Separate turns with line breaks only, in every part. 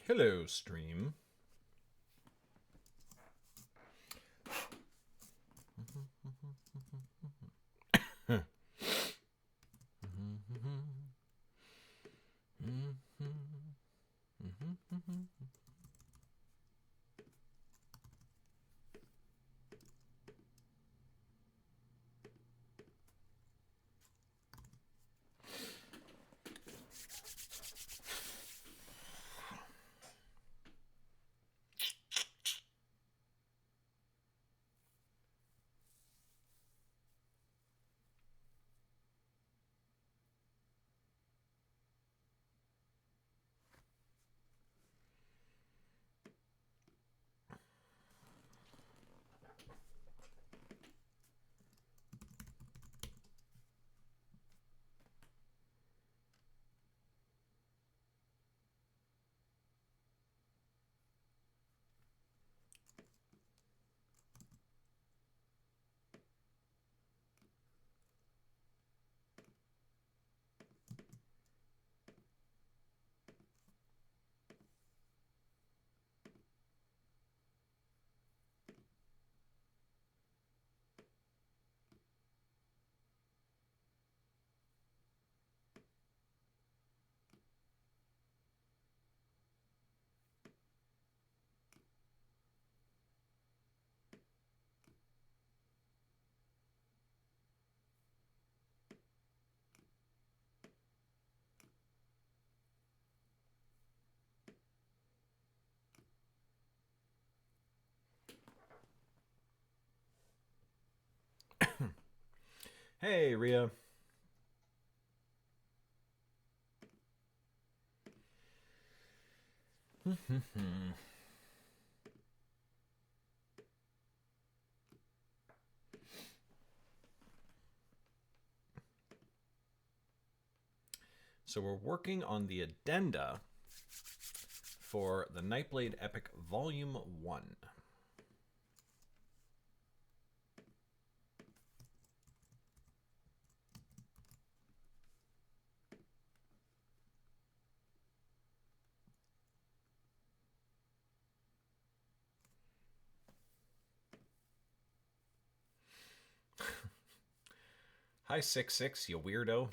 Hello, stream. Hey, Rhea. So we're working on the addenda for the Nightblade Epic Volume 1. Hi, 66, you weirdo.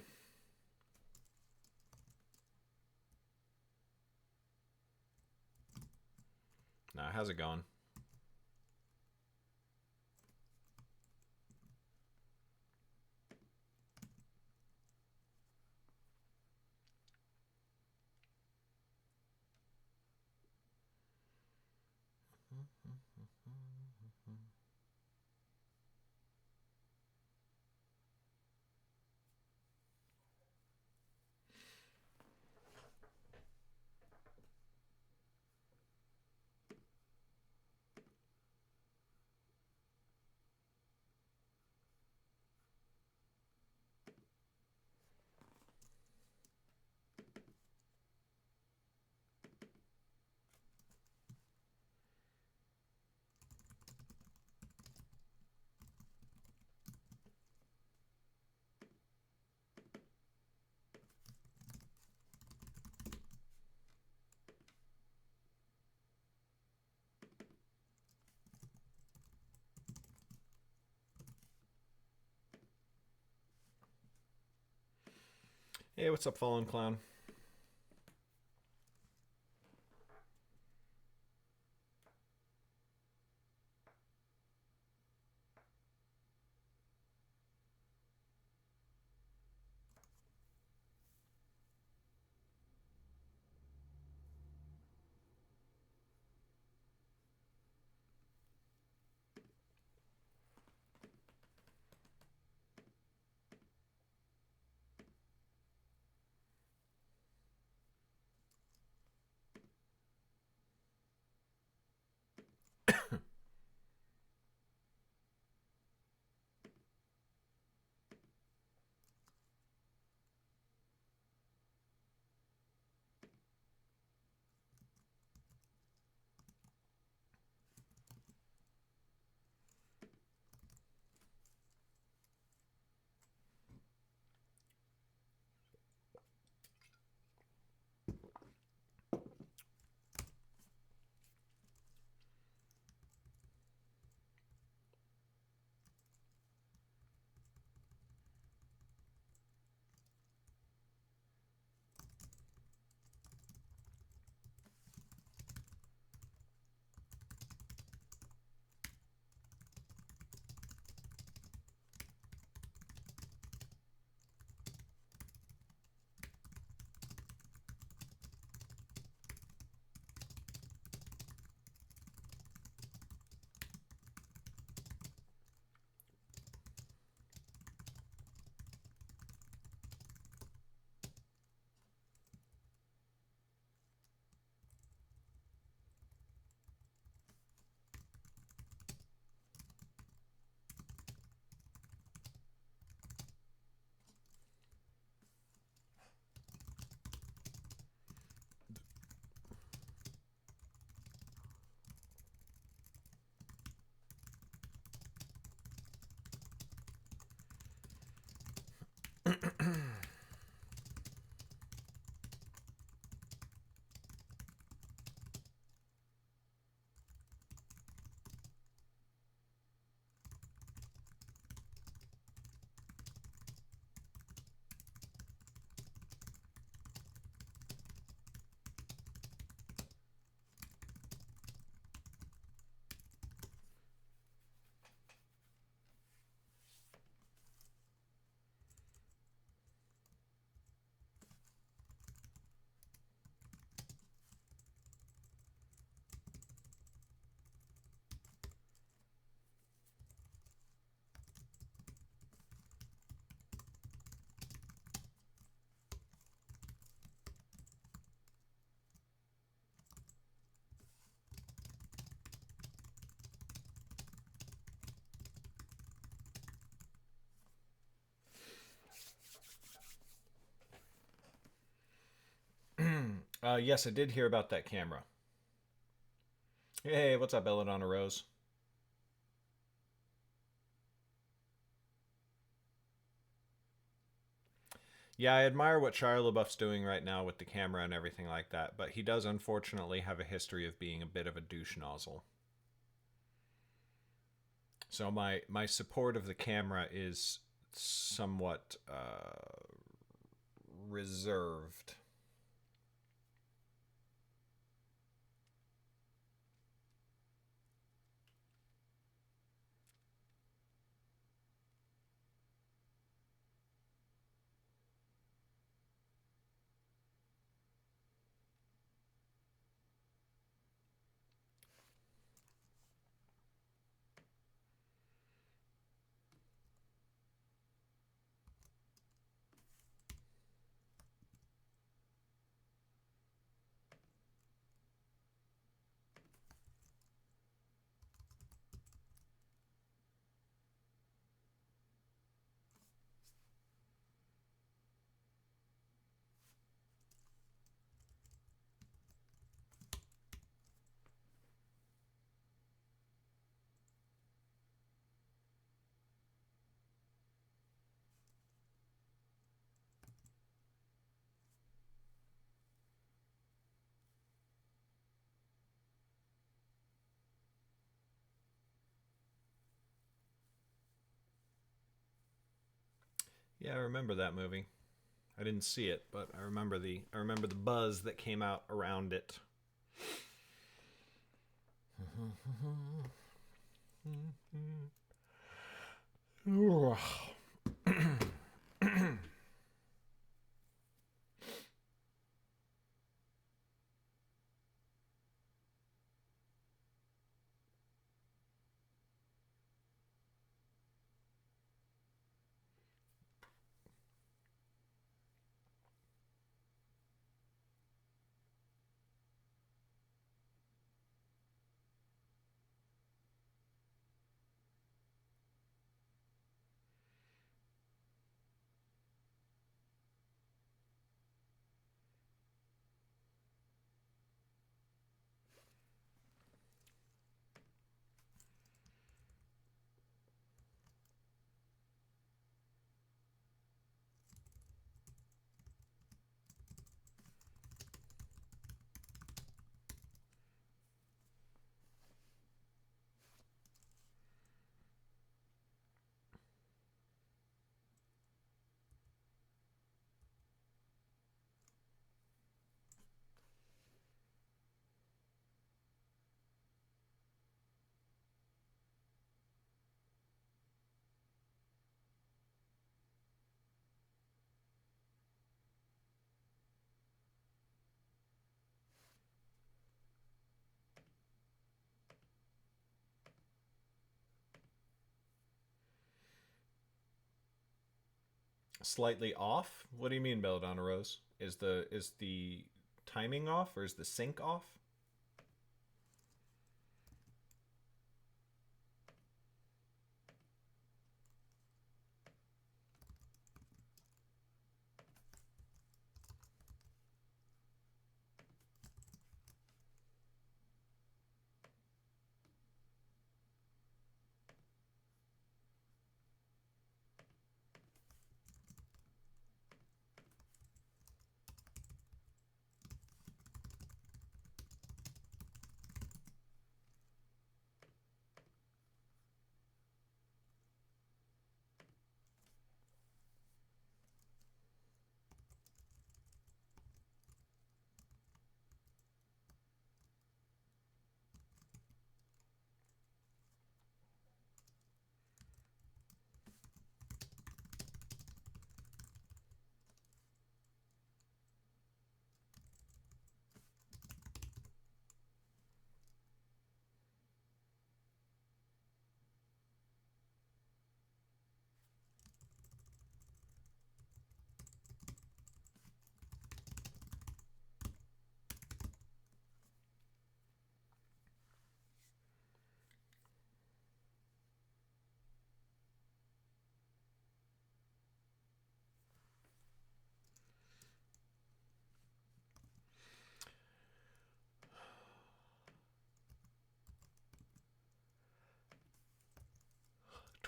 Now, how's it going? Hey, what's up, Fallen Clown? Yes, I did hear about that camera. Hey, what's up, Belladonna Rose? Yeah, I admire what Shia LaBeouf's doing right now with the camera and everything like that, but he does unfortunately have a history of being a bit of a douche nozzle. So my support of the camera is somewhat reserved. Yeah, I remember that movie. I didn't see it, but I remember the buzz that came out around it. Slightly off? What do you mean, Belladonna Rose? Is the timing off or is the sync off?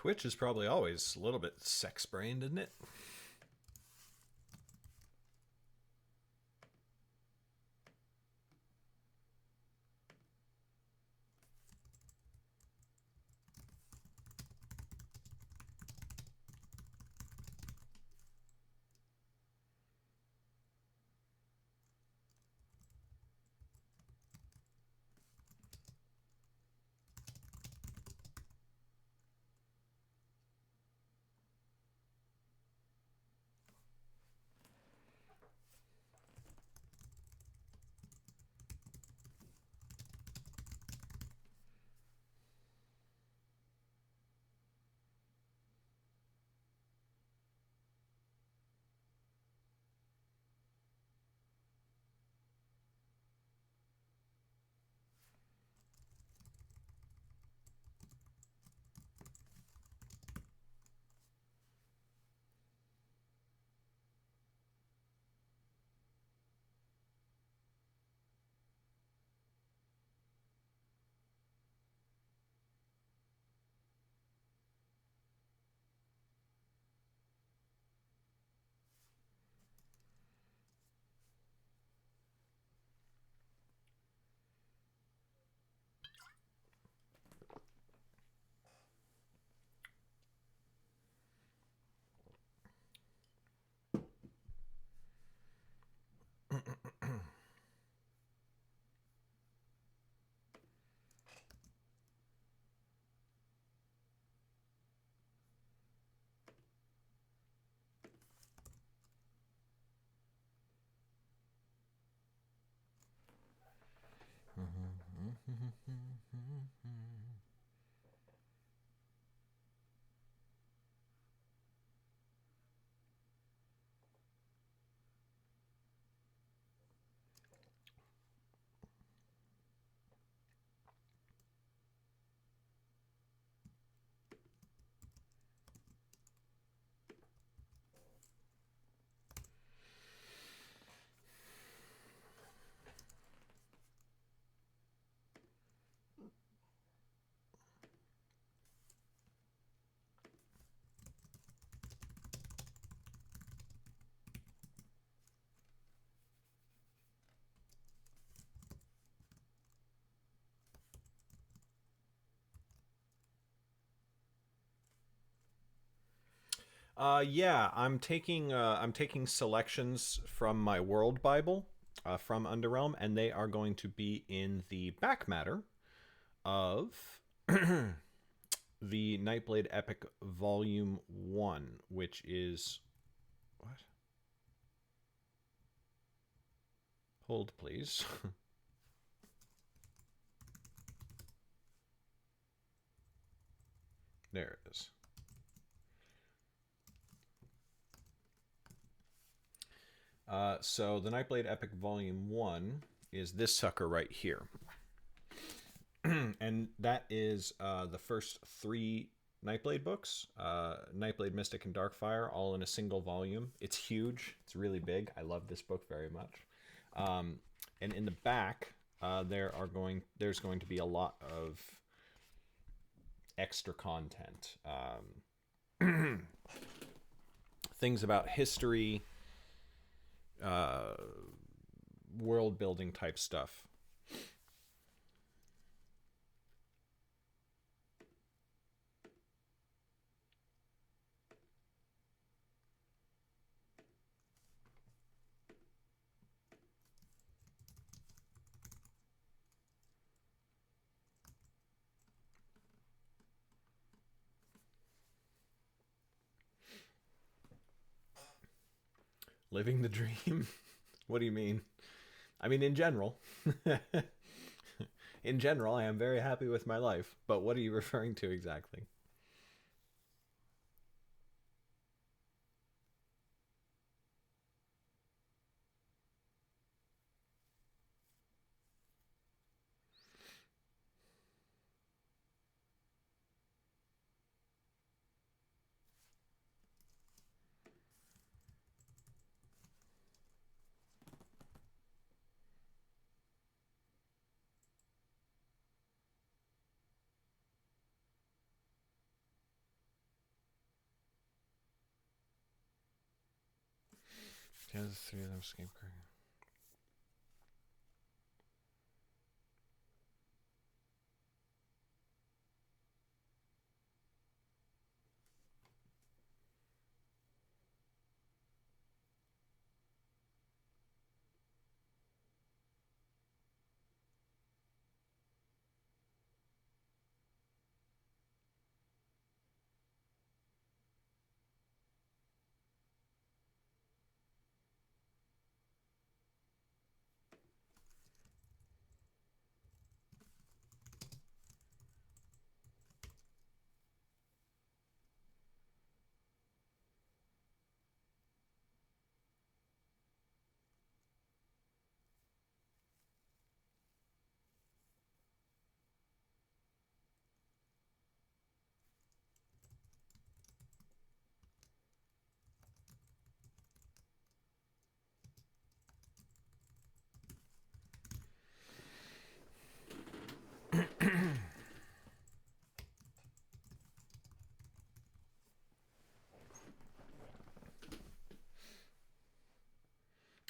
Twitch is probably always a little bit sex-brained, isn't it? Yeah, I'm taking selections from my World Bible, from Underrealm, and they are going to be in the back matter of the Nightblade Epic Volume 1, which is what? Hold, please. There it is. So the Nightblade Epic Volume 1 is this sucker right here. And that is the first 3 Nightblade books, Nightblade, Mystic, and Darkfire, all in a single volume. It's huge. It's really big. I love this book very much. And in the back, there's going to be a lot of extra content. Things about history, world building type stuff. Living the dream? What do you mean? I mean, in general. In general, I am very happy with my life, but what are you referring to exactly? Yeah, the three of them escape.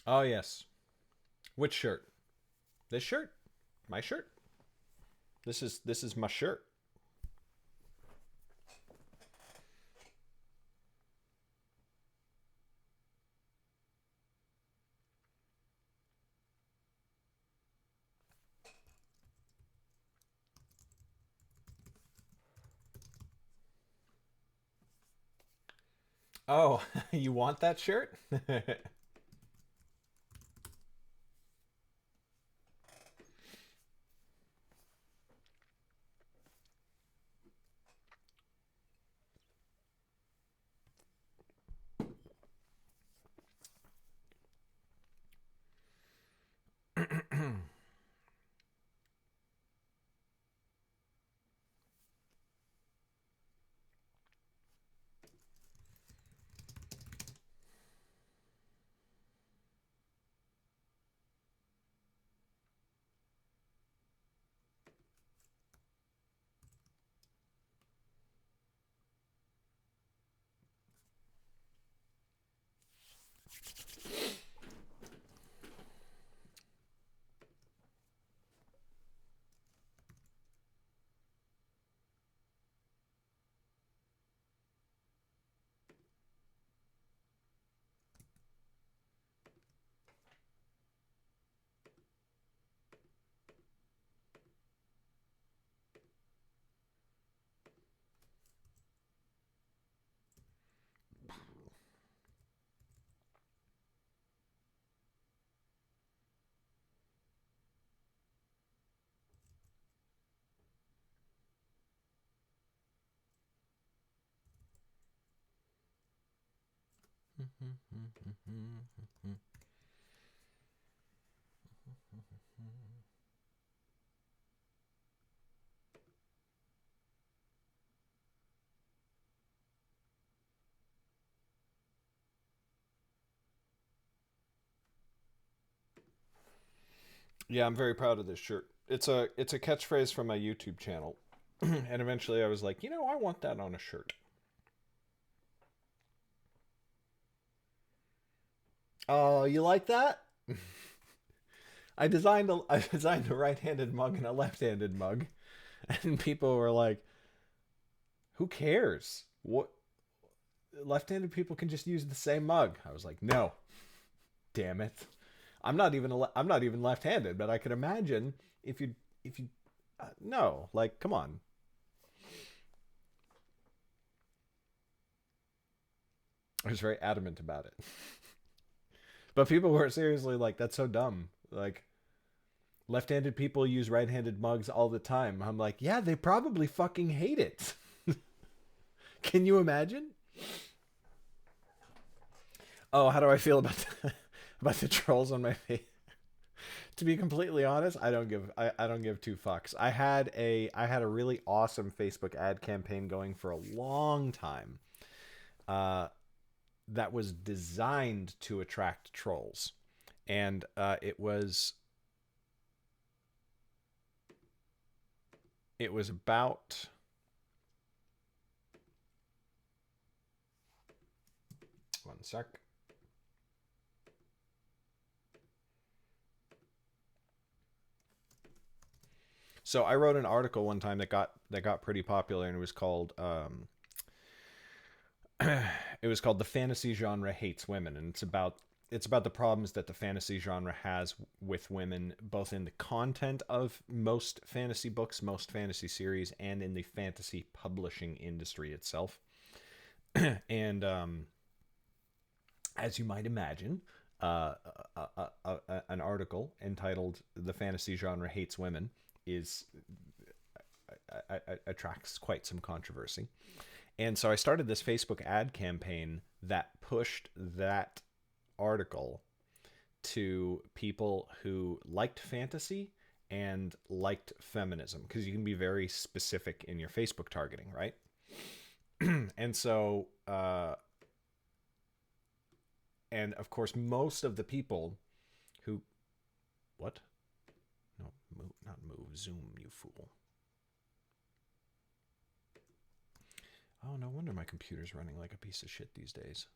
Oh yes. Which shirt? This shirt? My shirt? This is my shirt. Oh, you want that shirt? Yeah, I'm very proud of this shirt. It's a catchphrase from my YouTube channel. And eventually I was like, I want that on a shirt. Oh, you like that? I designed a right-handed mug and a left-handed mug, and people were like, "Who cares? What left-handed people can just use the same mug." I was like, "No, damn it. I'm not even left-handed, but I could imagine if you no, like come on." I was very adamant about it. But people were seriously like, "That's so dumb." Like left-handed people use right-handed mugs all the time. I'm like, "Yeah, they probably fucking hate it." Can you imagine? Oh, how do I feel about about the trolls on my face? To be completely honest, I don't give two fucks. I had a really awesome Facebook ad campaign going for a long time. Uh, that was designed to attract trolls, and it was about one sec. So I wrote an article one time that got pretty popular, and it was called "The Fantasy Genre Hates Women," and it's about the problems that the fantasy genre has with women, both in the content of most fantasy books, most fantasy series, and in the fantasy publishing industry itself. And as you might imagine, an article entitled "The Fantasy Genre Hates Women" is attracts quite some controversy. And so I started this Facebook ad campaign that pushed that article to people who liked fantasy and liked feminism, because you can be very specific in your Facebook targeting, right? And so, and of course, most of the people who, what? No, move, not move, zoom, you fool. Oh, no wonder my computer's running like a piece of shit these days.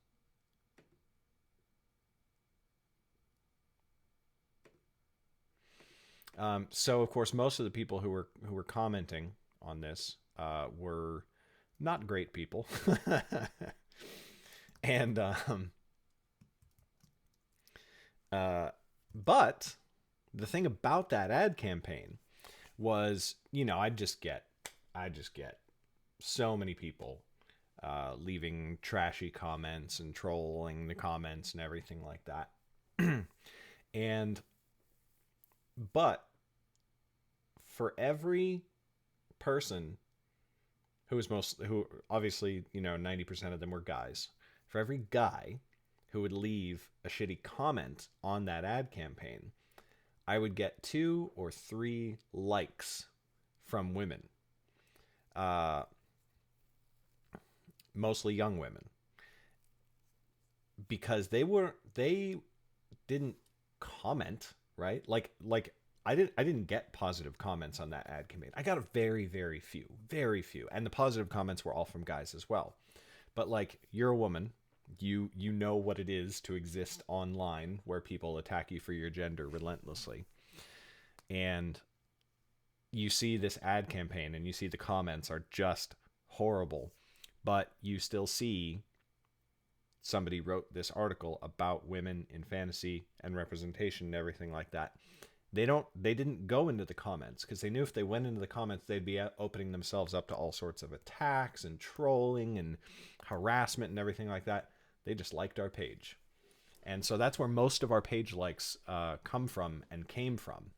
So of course, most of the people who were commenting on this were not great people, and but the thing about that ad campaign was, you know, I just get so many people leaving trashy comments and trolling the comments and everything like that, and but for every person who obviously, you know, 90% of them were guys, for every guy who would leave a shitty comment on that ad campaign, I would get 2 or 3 likes from women, mostly young women, because they didn't comment, right? Like I didn't get positive comments on that ad campaign. I got a very few, and the positive comments were all from guys as well. But like, you're a woman, you know what it is to exist online where people attack you for your gender relentlessly, and you see this ad campaign and you see the comments are just horrible, but you still see somebody wrote this article about women in fantasy and representation and everything like that. They didn't go into the comments, because they knew if they went into the comments, they'd be opening themselves up to all sorts of attacks and trolling and harassment and everything like that. They just liked our page. And so that's where most of our page likes come from and came from,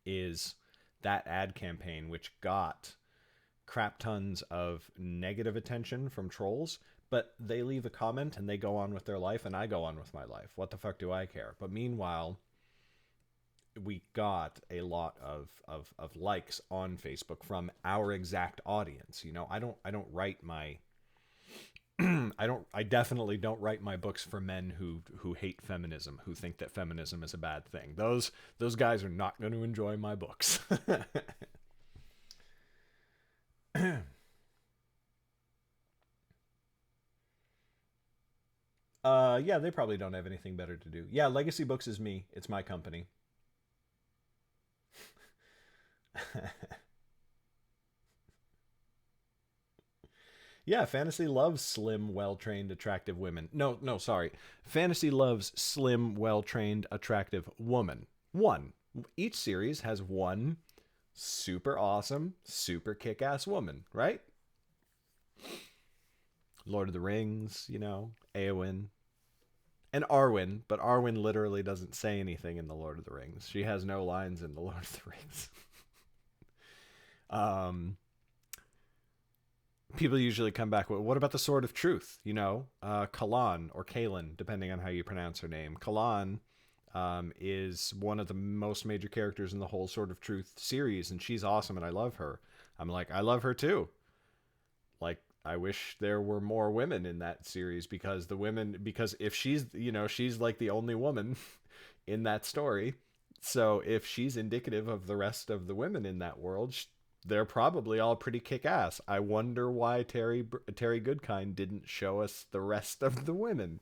is that ad campaign, which got crap tons of negative attention from trolls, but they leave a comment and they go on with their life, and I go on with my life. What the fuck do I care? But meanwhile, we got a lot of likes on Facebook from our exact audience. You know, I don't write my I definitely don't write my books for men who hate feminism, who think that feminism is a bad thing. Those guys are not going to enjoy my books. Yeah, they probably don't have anything better to do. Yeah, Legacy Books is me. It's my company. Yeah, fantasy loves slim, well-trained, attractive women. No, sorry. Fantasy loves slim, well-trained, attractive woman. One. Each series has one super awesome, super kick-ass woman, right? Lord of the Rings, you know, Eowyn. And Arwen, but Arwen literally doesn't say anything in the Lord of the Rings. She has no lines in the Lord of the Rings. People usually come back with, what about the Sword of Truth? You know, Kalan or Kalan, depending on how you pronounce her name. Kalan is one of the most major characters in the whole Sword of Truth series, and she's awesome, and I love her. I'm like, I love her too. Like, I wish there were more women in that series, because if she's, you know, she's like the only woman in that story. So if she's indicative of the rest of the women in that world, they're probably all pretty kick-ass. I wonder why Terry Goodkind didn't show us the rest of the women.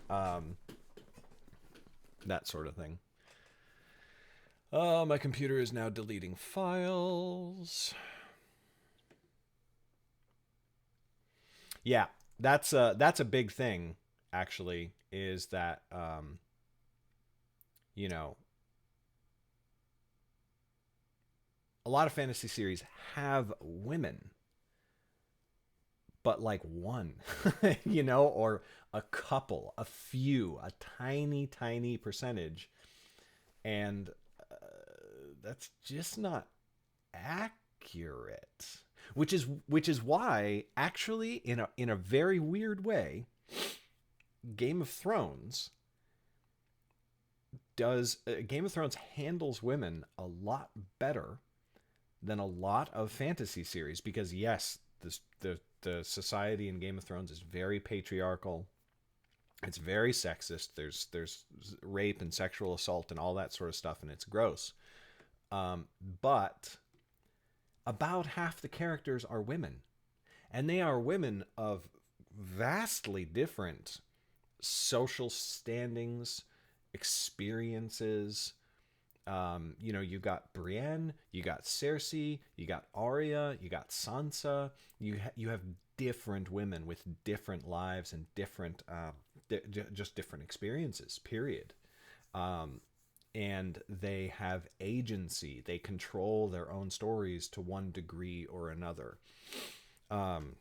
That sort of thing. Oh, my computer is now deleting files. Yeah, that's a big thing actually, is that you know, a lot of fantasy series have women, but like one, or a couple, a few, a tiny, tiny percentage, and that's just not accurate. Which is why, actually, in a very weird way, Game of Thrones Game of Thrones handles women a lot better than a lot of fantasy series, because yes, the society in Game of Thrones is very patriarchal. It's very sexist. There's rape and sexual assault and all that sort of stuff, and it's gross. But about half the characters are women, and they are women of vastly different social standings, experiences. You got Brienne, you got Cersei, you got Arya, you got Sansa. You have different women with different lives and different, just different experiences. Period. Um, and they have agency. They control their own stories to one degree or another. Um,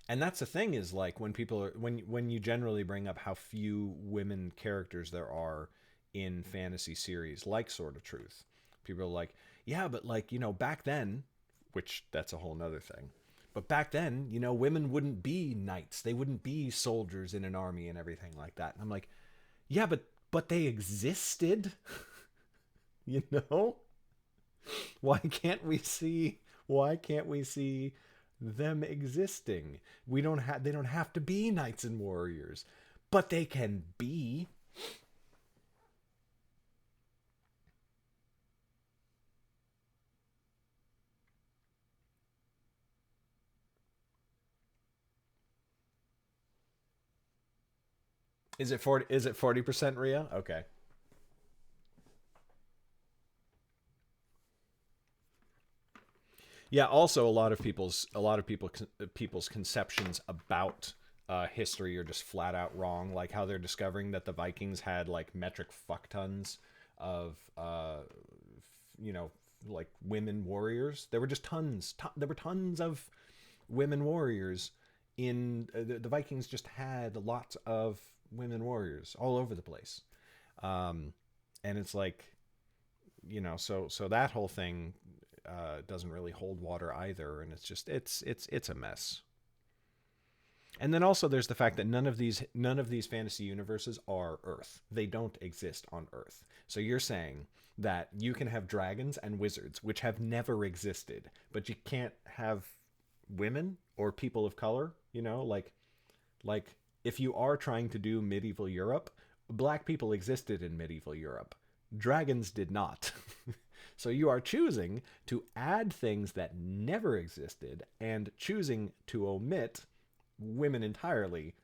and that's the thing, is like, when people are when you generally bring up how few women characters there are in fantasy series like Sword of Truth, people are like, yeah, but like, back then, which that's a whole nother thing, but back then, women wouldn't be knights, they wouldn't be soldiers in an army and everything like that. And I'm like, yeah, but they existed. you know why can't we see why can't we see them existing? They don't have to be knights and warriors, but they can be. Is it 40% Ria? Okay. Yeah, also people's conceptions about history are just flat out wrong, like how they're discovering that the Vikings had like metric fuck tons of you know like women warriors. There were just there were tons of women warriors in the Vikings. Just had lots of women warriors all over the place. um and it's like, so that whole thing doesn't really hold water either, and it's a mess. And then also there's the fact that none of these fantasy universes are Earth. They don't exist on Earth. So you're saying that you can have dragons and wizards, which have never existed, but you can't have women or people of color. Like, if you are trying to do medieval Europe, black people existed in medieval Europe. Dragons did not. So you are choosing to add things that never existed and choosing to omit women entirely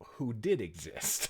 who did exist.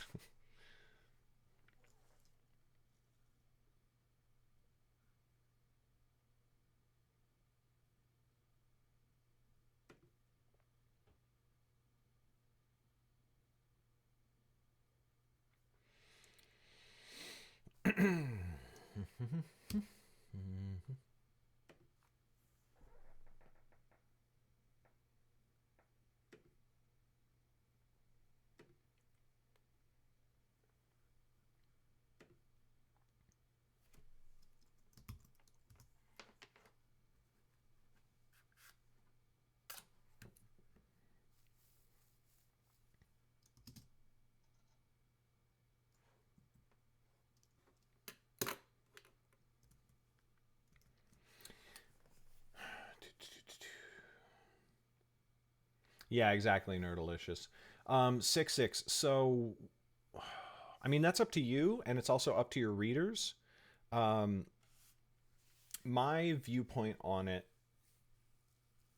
Yeah, exactly, Nerdalicious. 6-6. So, I mean, that's up to you, and it's also up to your readers. Um, my viewpoint on it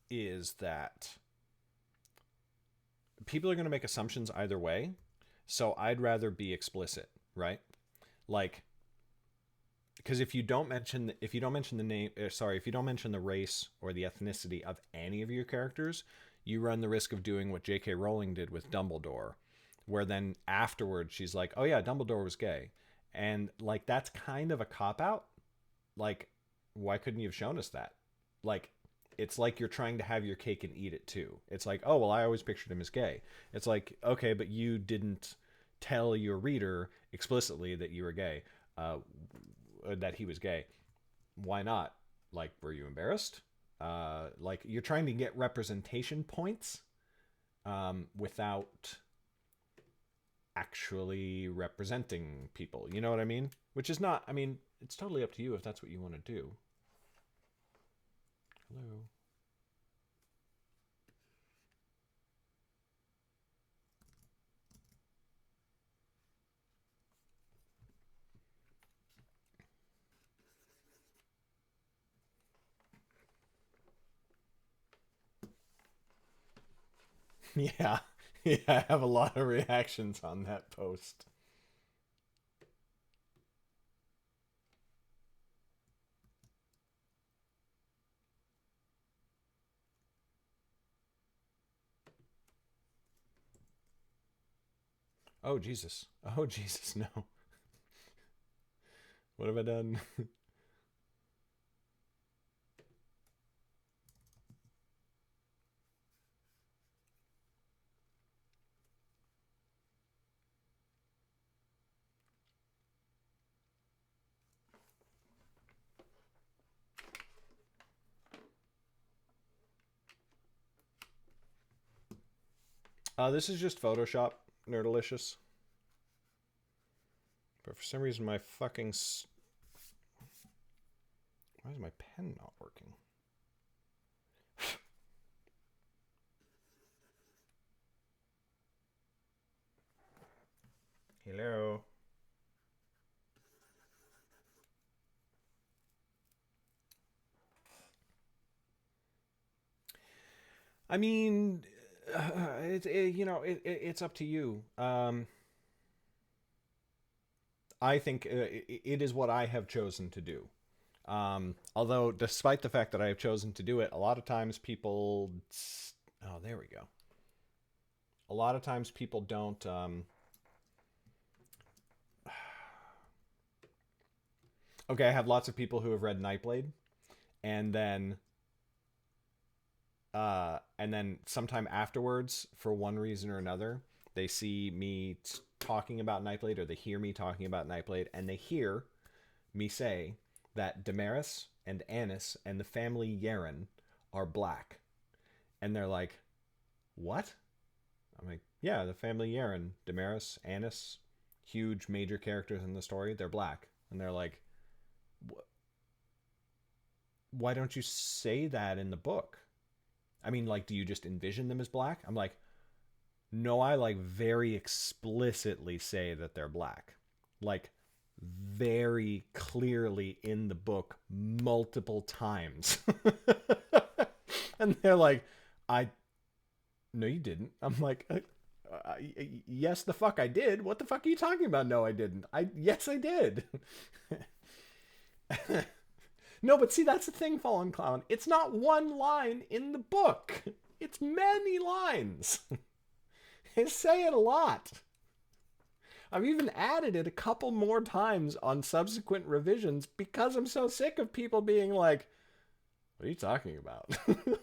is that people are going to make assumptions either way. So I'd rather be explicit, right? Like, because if you don't mention the name, sorry, if you don't mention the race or the ethnicity of any of your characters, you run the risk of doing what J.K. Rowling did with Dumbledore, where then afterwards she's like, "Oh yeah, Dumbledore was gay," and like that's kind of a cop out. Like, why couldn't you have shown us that? Like, it's like you're trying to have your cake and eat it too. It's like, oh well, I always pictured him as gay. It's like, okay, but you didn't tell your reader explicitly that you were gay, uh, that he was gay. Why not? Like, were you embarrassed? Like, you're trying to get representation points without actually representing people. You know what I mean? Which is not, I mean, it's totally up to you if that's what you want to do. Hello. Yeah. Yeah, I have a lot of reactions on that post. Oh, Jesus. Oh, Jesus, no. What have I done? This is just Photoshop, Nerdalicious. But for some reason, my fucking. Why is my pen not working? Hello. I mean, it's up to you. I think it is what I have chosen to do. Although, despite the fact that I have chosen to do it, a lot of times people. Oh, there we go. A lot of times people don't. Okay, I have lots of people who have read Nightblade, and then sometime afterwards, for one reason or another, they see me talking about Nightblade, or they hear me talking about Nightblade, and they hear me say that Damaris and Annis and the family Yaren are black. And they're like, what? I'm like, yeah, the family Yaren, Damaris, Annis, huge major characters in the story, they're black. And they're like, why don't you say that in the book? I mean, like, do you just envision them as black? I'm like, no, I like very explicitly say that they're black. Like, very clearly in the book multiple times. And they're like, I no you didn't. I'm like, yes the fuck I did. What the fuck are you talking about? No, I didn't. I yes I did. No, but see, that's the thing, Fallen Clown. It's not one line in the book. It's many lines. They say it a lot. I've even added it a couple more times on subsequent revisions because I'm so sick of people being like, what are you talking about?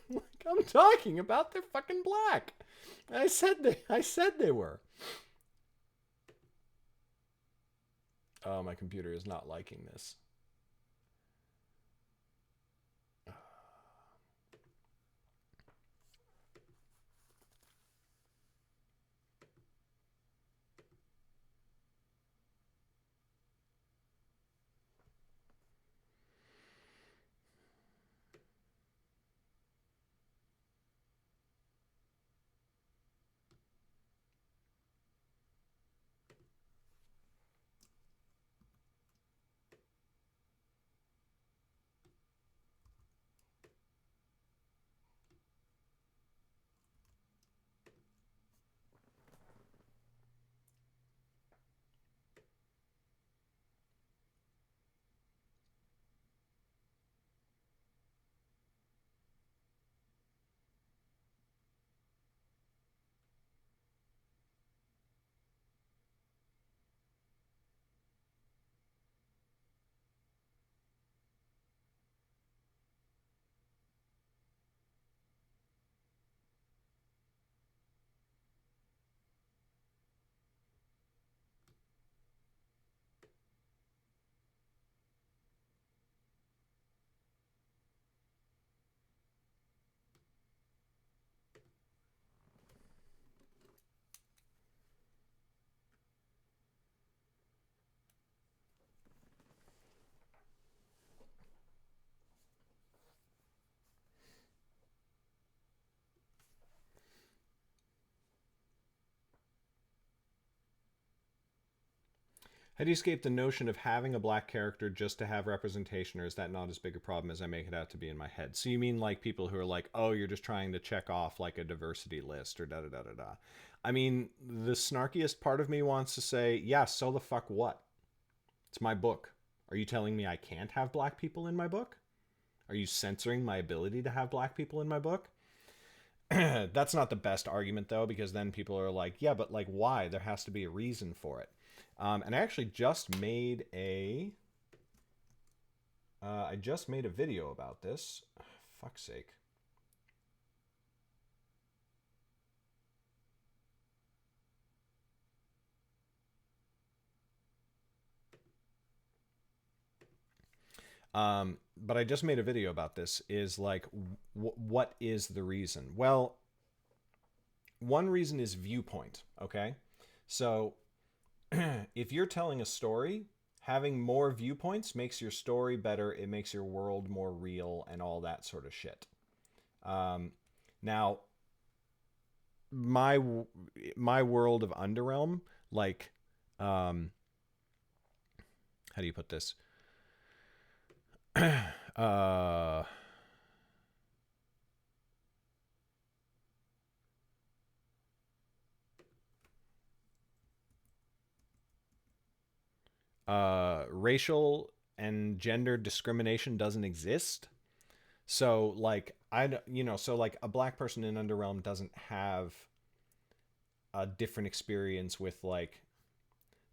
Like, I'm talking about they're fucking black. I said they were. Oh, my computer is not liking this. How do you escape the notion of having a black character just to have representation, or is that not as big a problem as I make it out to be in my head? So you mean like people who are like, oh, you're just trying to check off like a diversity list or da da da da da. I mean, the snarkiest part of me wants to say, yeah, so the fuck what? It's my book. Are you telling me I can't have black people in my book? Are you censoring my ability to have black people in my book? That's not the best argument though, because then people are like, yeah, but like why? There has to be a reason for it. And I actually just made a video about this. Fuck's sake. But I just made a video about this. Is like, what is the reason? Well, one reason is viewpoint. Okay, so if you're telling a story, having more viewpoints makes your story better. It makes your world more real and all that sort of shit. Now, my world of Underrealm, like, how do you put this? Racial and gender discrimination doesn't exist. So like so like a black person in Underrealm doesn't have a different experience with like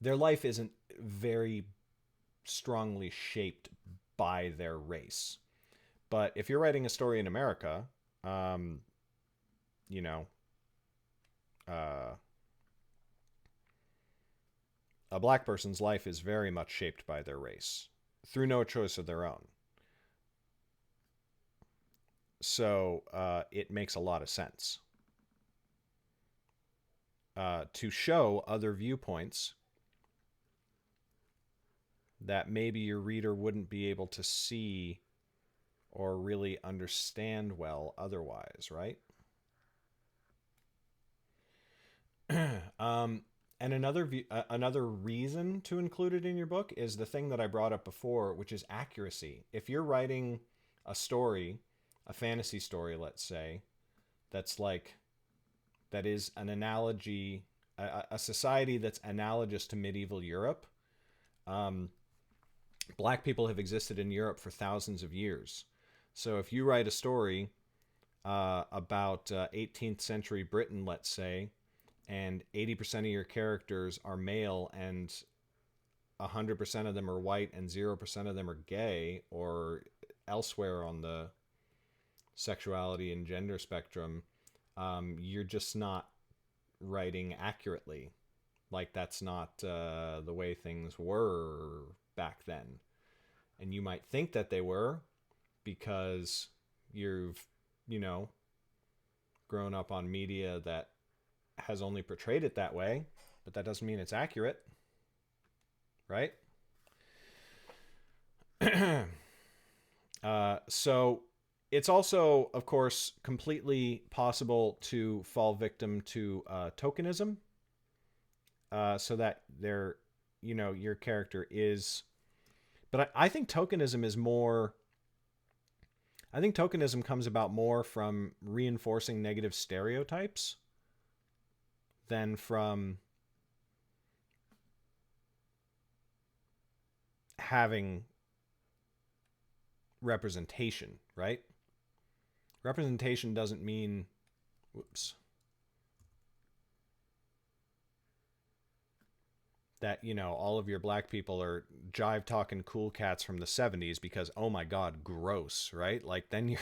their life isn't very strongly shaped by their race. But if you're writing a story in America, you know, uh, a black person's life is very much shaped by their race through no choice of their own. So it makes a lot of sense to show other viewpoints that maybe your reader wouldn't be able to see or really understand well otherwise, right? And another reason to include it in your book is the thing that I brought up before, which is accuracy. If you're writing a story, a fantasy story, let's say, that is an analogy, a society that's analogous to medieval Europe. Black people have existed in Europe for thousands of years. So if you write a story about 18th century Britain, let's say, and 80% of your characters are male and 100% of them are white and 0% of them are gay or elsewhere on the sexuality and gender spectrum, you're just not writing accurately. Like that's not the way things were back then. And you might think that they were because you've, grown up on media that has only portrayed it that way, but that doesn't mean it's accurate, right? So it's also, of course, completely possible to fall victim to tokenism, so that your character is. But I think tokenism is more. I think tokenism comes about more from reinforcing negative stereotypes than from having representation, right? Representation doesn't mean, that, all of your black people are jive talking cool cats from the 70s because, oh my God, gross, right? Like then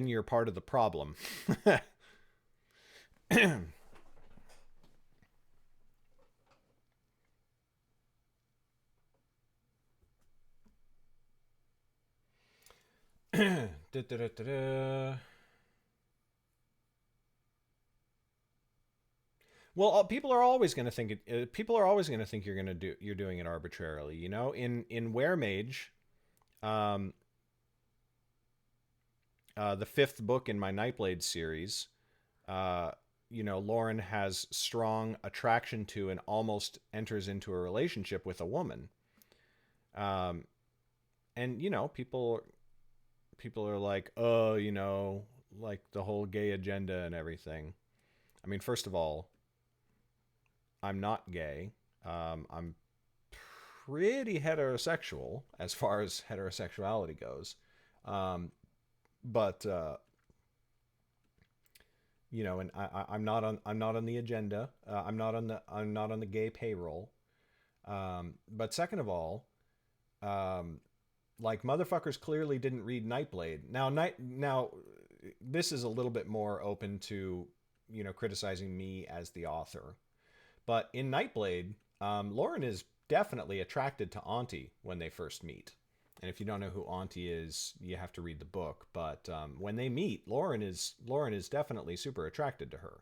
you're part of the problem. Well, people are always going to think people are always going to think you're doing it arbitrarily. In Were Mage, the fifth book in my Nightblade series, Lauren has strong attraction to and almost enters into a relationship with a woman. Um, and people are like, oh, like the whole gay agenda and everything. I mean, first of all, I'm not gay. I'm pretty heterosexual as far as heterosexuality goes. Um, but and I'm not on the agenda. I'm not on the gay payroll. But second of all, um, like motherfuckers clearly didn't read Nightblade. Now this is a little bit more open to criticizing me as the author. But in Nightblade, Lauren is definitely attracted to Auntie when they first meet. And if you don't know who Auntie is, you have to read the book. But when they meet, Lauren is definitely super attracted to her.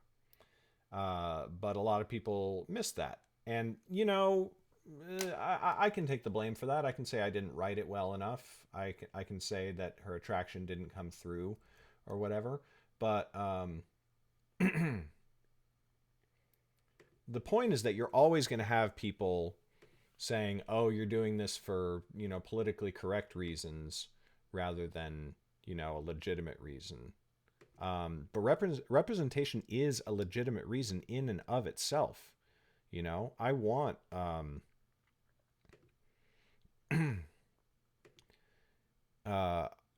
But a lot of people miss that, and I can take the blame for that. I can say I didn't write it well enough. I can say that her attraction didn't come through, or whatever. But the point is that you're always going to have people saying, "Oh, you're doing this for politically correct reasons rather than a legitimate reason." But representation is a legitimate reason in and of itself. I want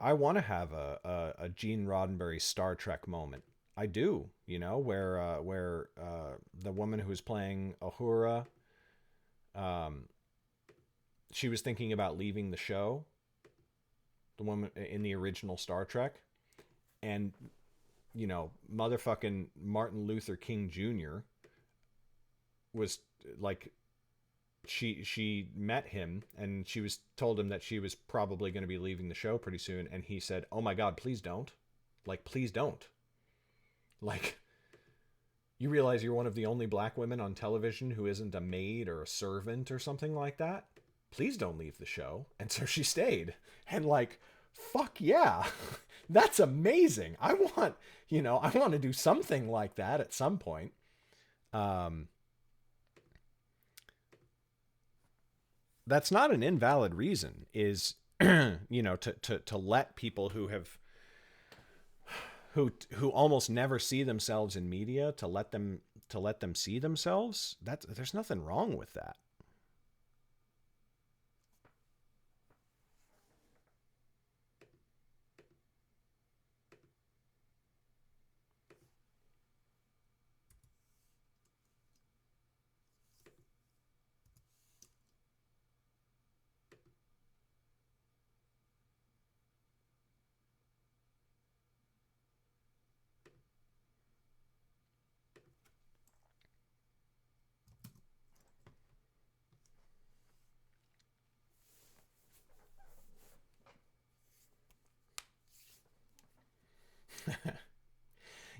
I want to have a Gene Roddenberry Star Trek moment. I do, where the woman who's playing Uhura, um, she was thinking about leaving the show, the woman in the original Star Trek, and motherfucking Martin Luther King Jr. was like, she met him and she was told him that she was probably going to be leaving the show pretty soon, and he said, "Oh my God, please don't. Like, please don't. Like, you realize you're one of the only black women on television who isn't a maid or a servant or something like that? Please don't leave the show." And so she stayed. And like, fuck yeah. That's amazing. I want to do something like that at some point. That's not an invalid reason, is to let people who almost never see themselves in media, to let them see themselves. There's nothing wrong with that.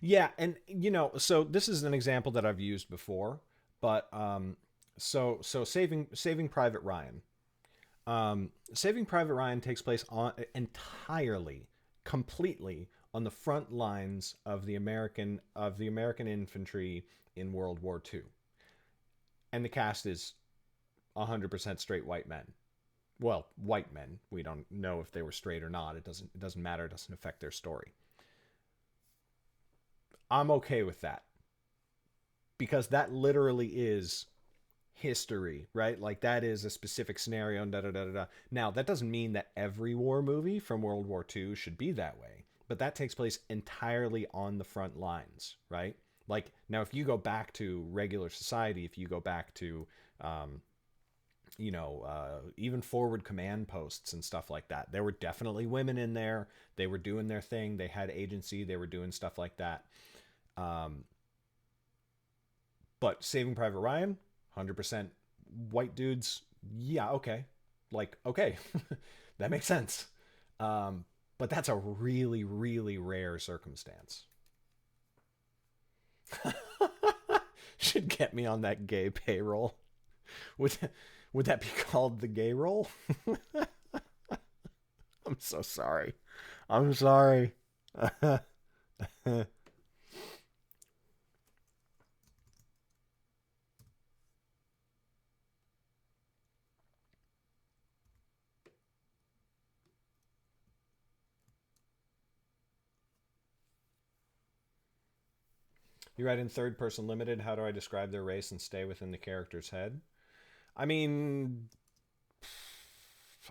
Yeah, and so this is an example that I've used before, but so Saving Private Ryan. Saving Private Ryan takes place entirely, completely on the front lines of the American infantry in World War II, and the cast is 100% straight white men. Well, white men. We don't know if they were straight or not. It doesn't matter. It doesn't affect their story. I'm okay with that, because that literally is history, right? Like, that is a specific scenario, and da da da da. Now, that doesn't mean that every war movie from World War II should be that way, but that takes place entirely on the front lines, right? Like, now, if you go back to regular society, if you go back to, even forward command posts and stuff like that, there were definitely women in there. They were doing their thing. They had agency. They were doing stuff like that. Um, but Saving Private Ryan, 100% white dudes. Yeah, okay. Like, okay, that makes sense. But that's a really, really rare circumstance. Should get me on that gay payroll. Would would that be called the gay roll? I'm so sorry. I'm sorry. You write in third person limited. How do I describe their race and stay within the character's head? I mean,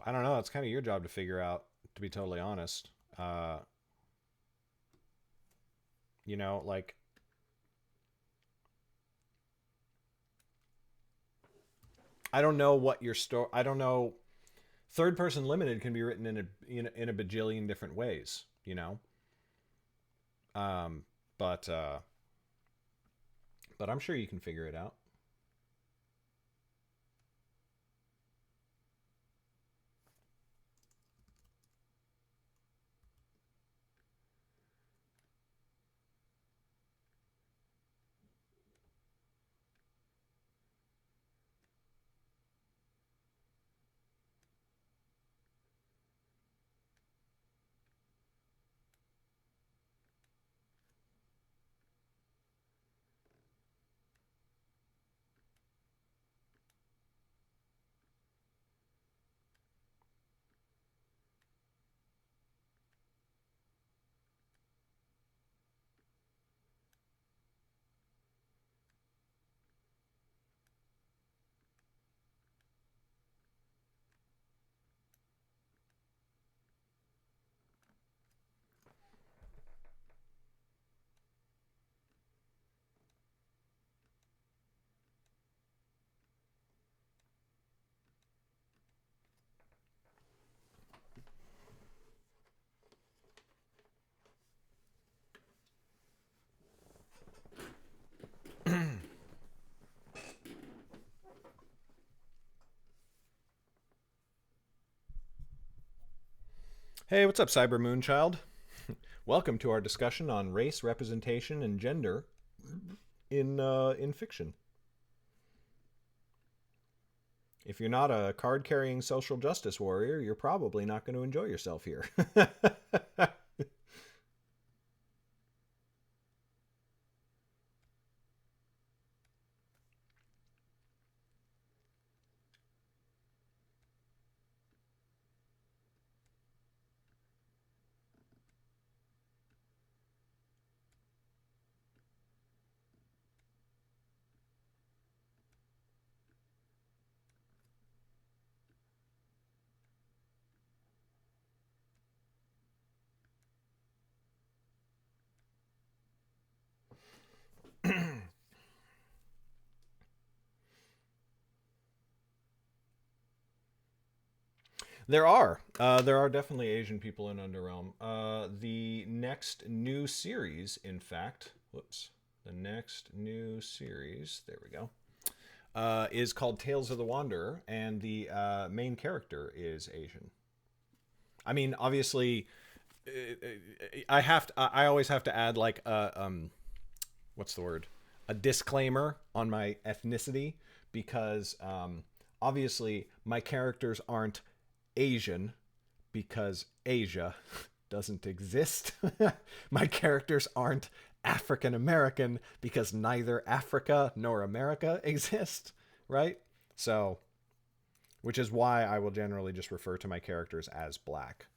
I don't know. It's kind of your job to figure out, to be totally honest. Uh, like, I don't know what your story. I don't know. Third person limited can be written in a bajillion different ways. Um, but uh, but I'm sure you can figure it out. Hey, what's up, Cyber Moonchild? Welcome to our discussion on race, representation, and gender in fiction. If you're not a card-carrying social justice warrior, you're probably not going to enjoy yourself here. There are definitely Asian people in Underrealm. The next new series, in fact, whoops, the next new series, there we go, is called Tales of the Wanderer, and the main character is Asian. I mean, obviously, I always have to add like what's the word? A disclaimer on my ethnicity because obviously my characters aren't Asian because Asia doesn't exist. My characters aren't African American because neither Africa nor America exist, right? So, which is why I will generally just refer to my characters as black.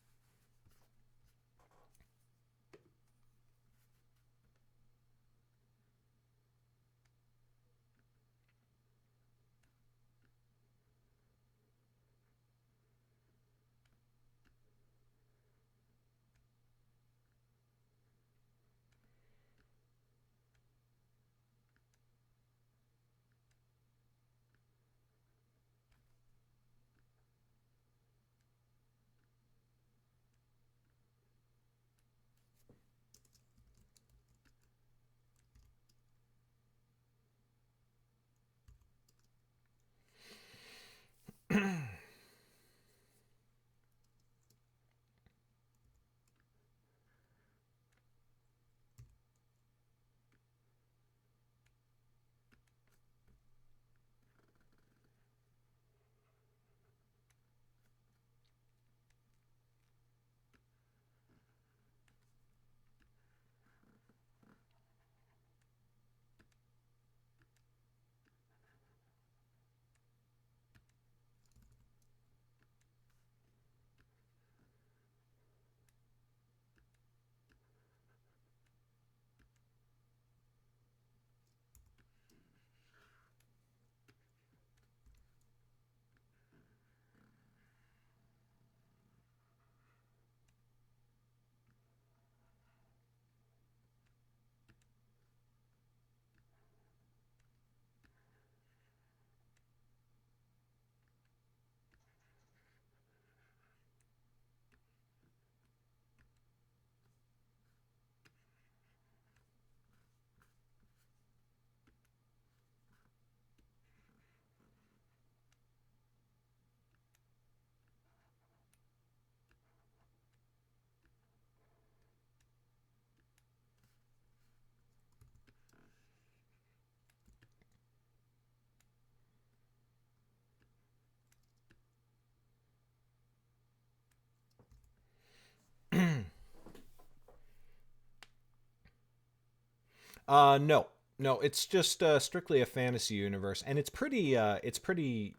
No, no, it's just strictly a fantasy universe, and it's pretty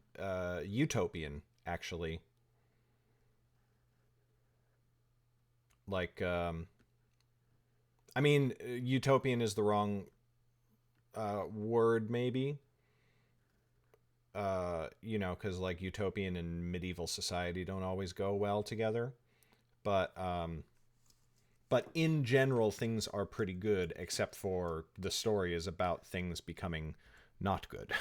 utopian actually. Like, I mean, utopian is the wrong word, maybe. You know, because like utopian and medieval society don't always go well together. But but in general, things are pretty good, except for the story is about things becoming not good.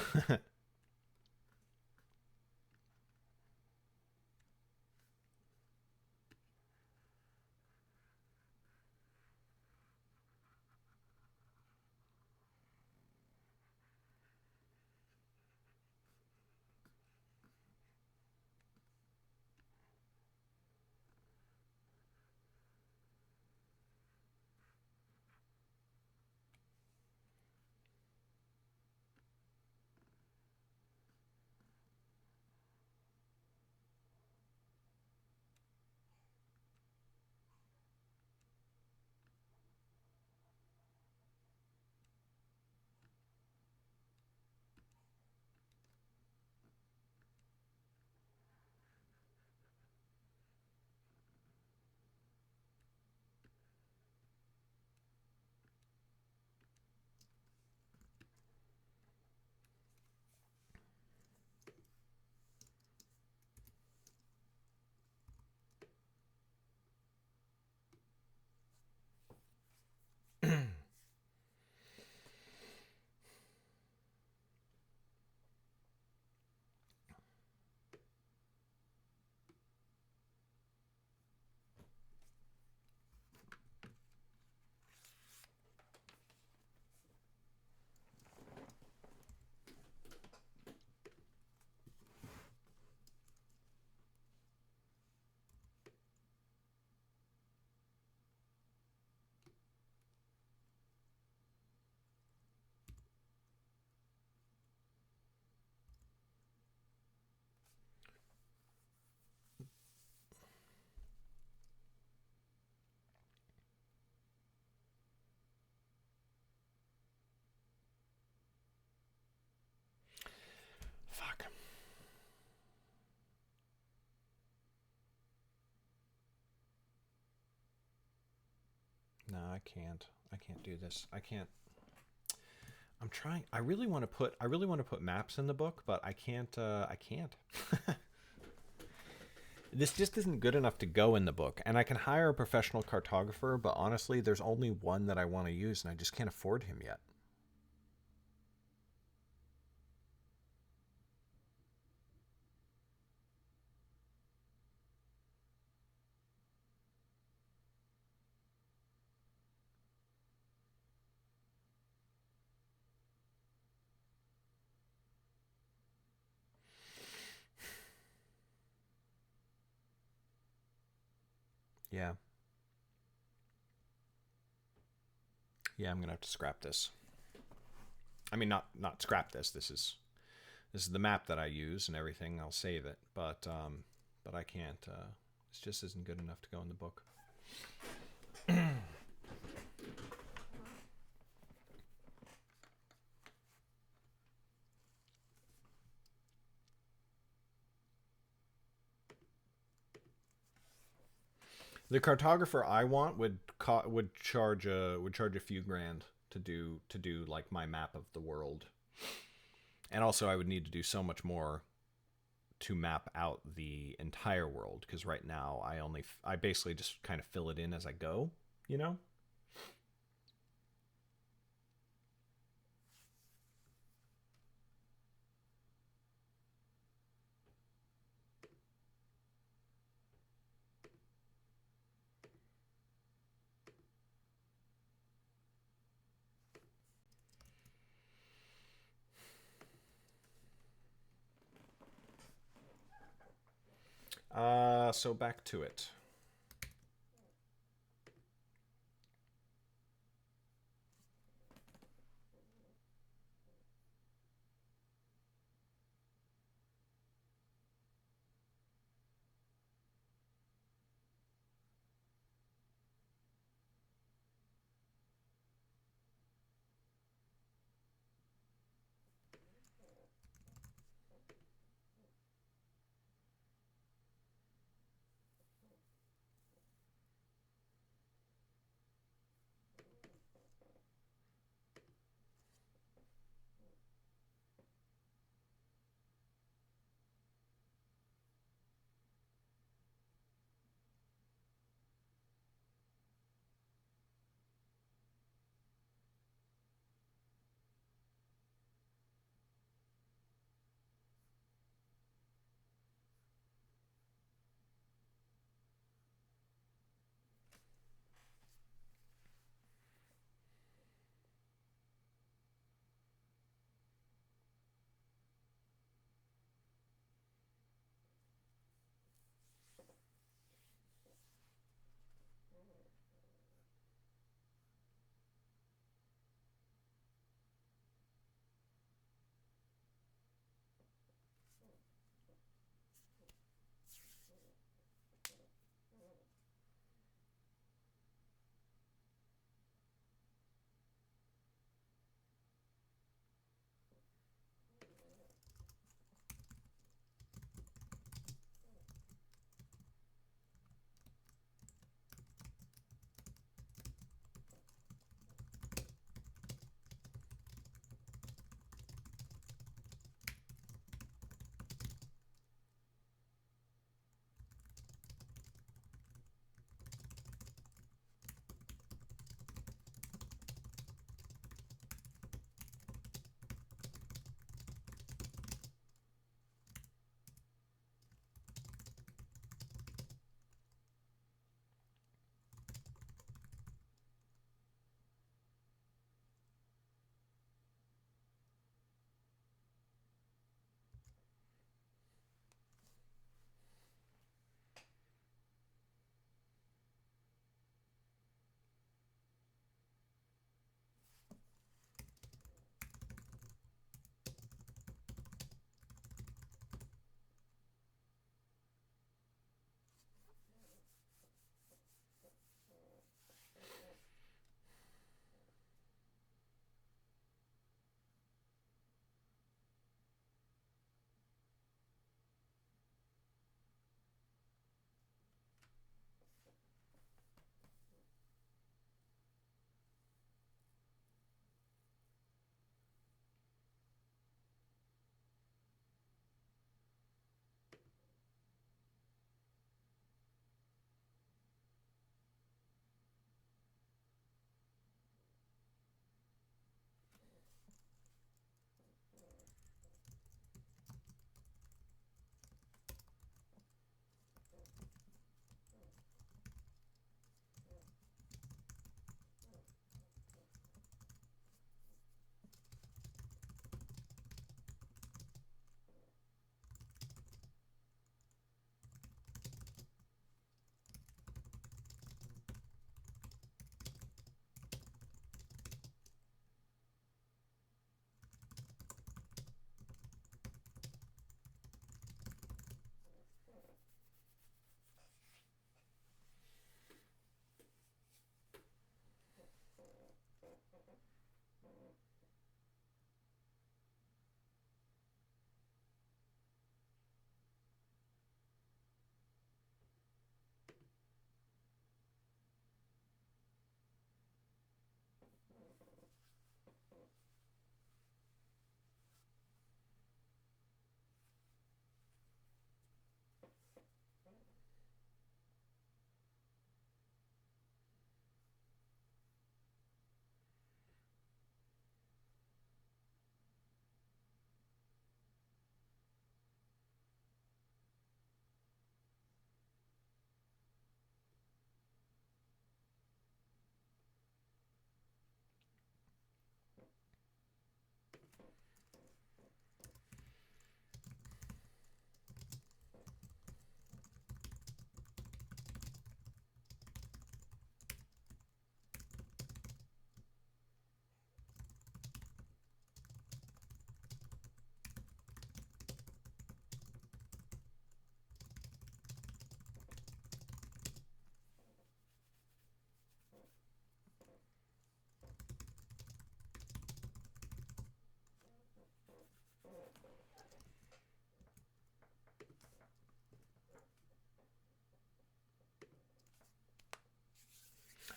Fuck. No, I can't. I can't do this. I can't. I'm trying. I really want to put maps in the book, but I can't. I can't. This just isn't good enough to go in the book, and I can hire a professional cartographer, but honestly, there's only one that I want to use, and I just can't afford him yet. Yeah. Yeah, I'm gonna have to scrap this. I mean, not scrap this. This is the map that I use and everything. I'll save it, but I can't. This just isn't good enough to go in the book. The cartographer I want would charge a few grand to do like my map of the world, and also I would need to do so much more to map out the entire world because right now I basically just kind of fill it in as I go, you know. So back to it.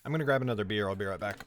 I'm gonna grab another beer. I'll be right back.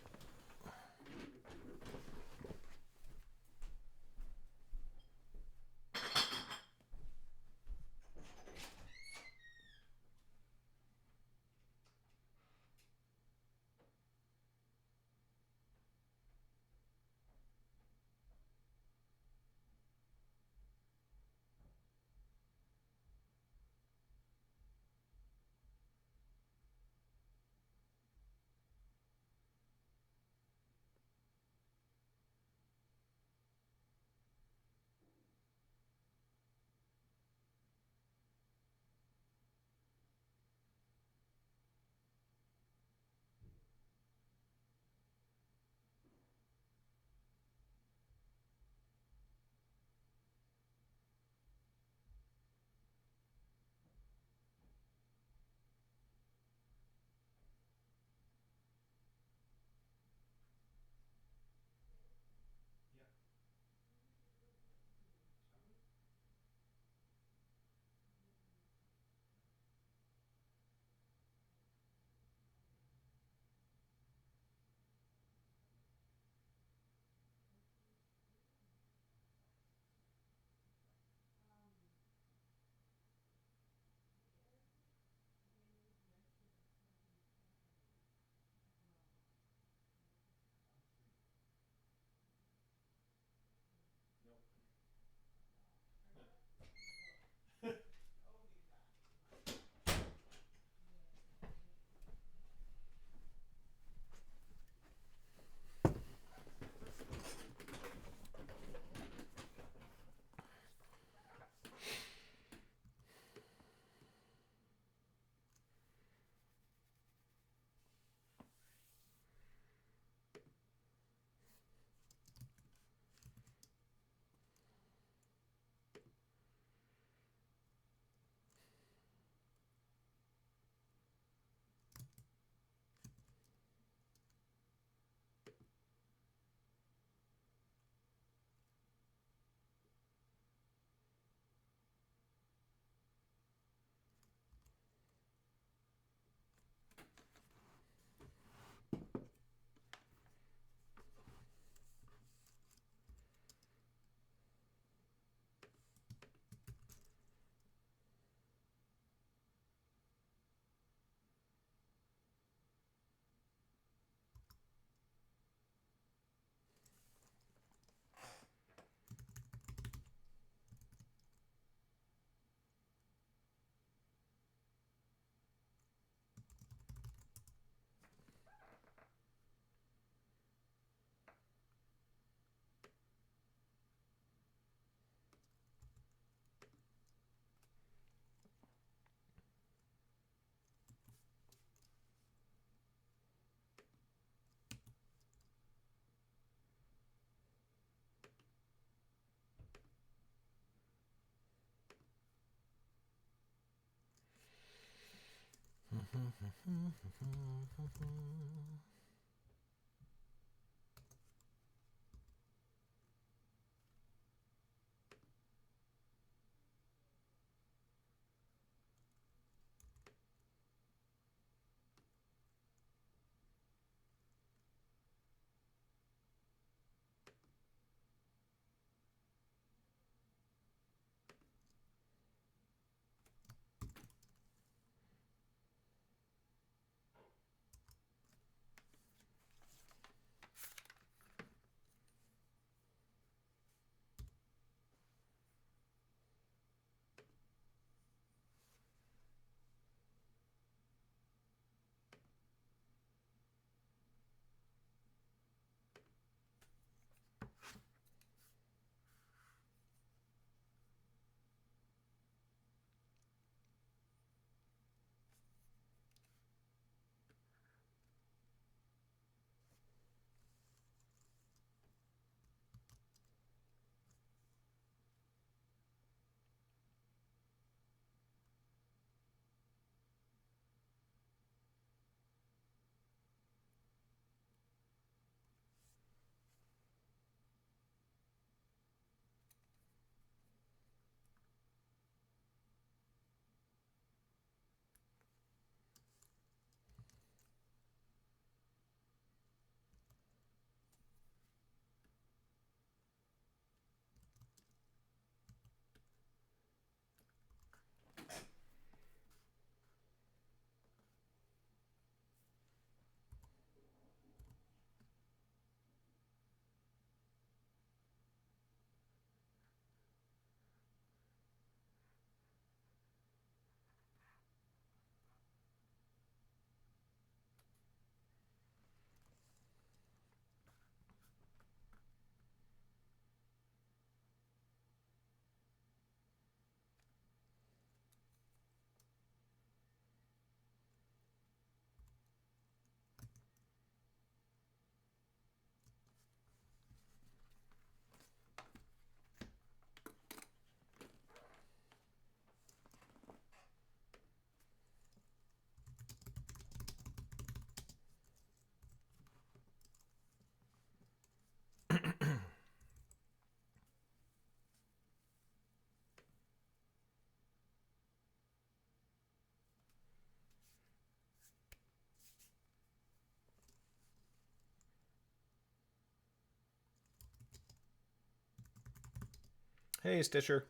Hey, Stitcher.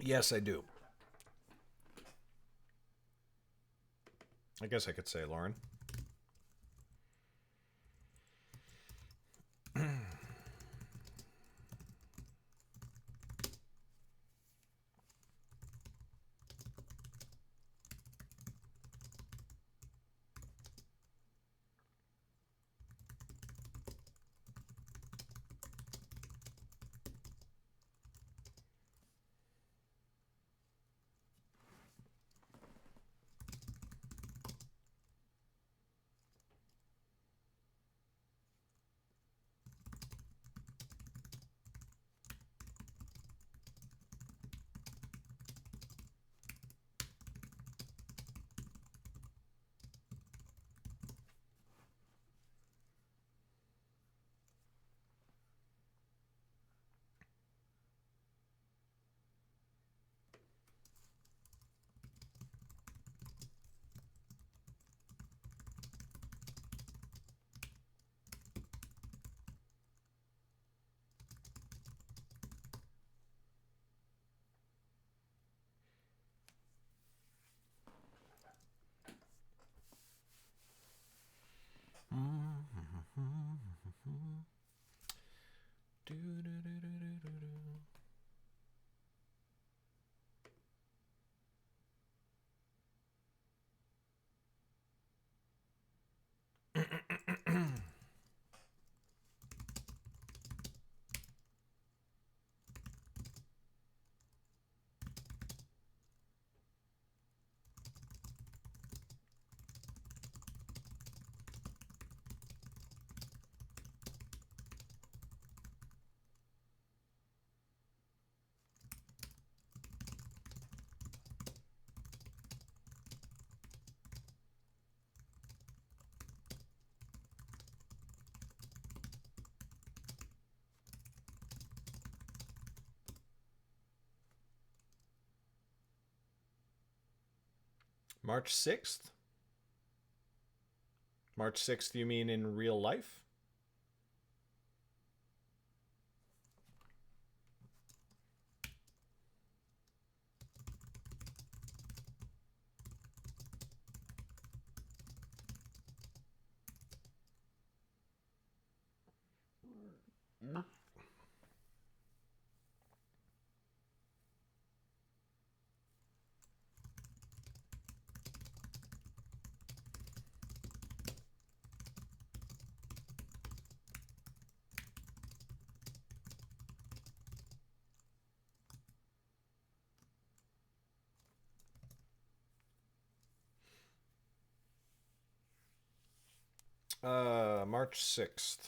Yes, I do. I guess I could say Lauren. March 6th? March 6th, you mean in real life? March 6th.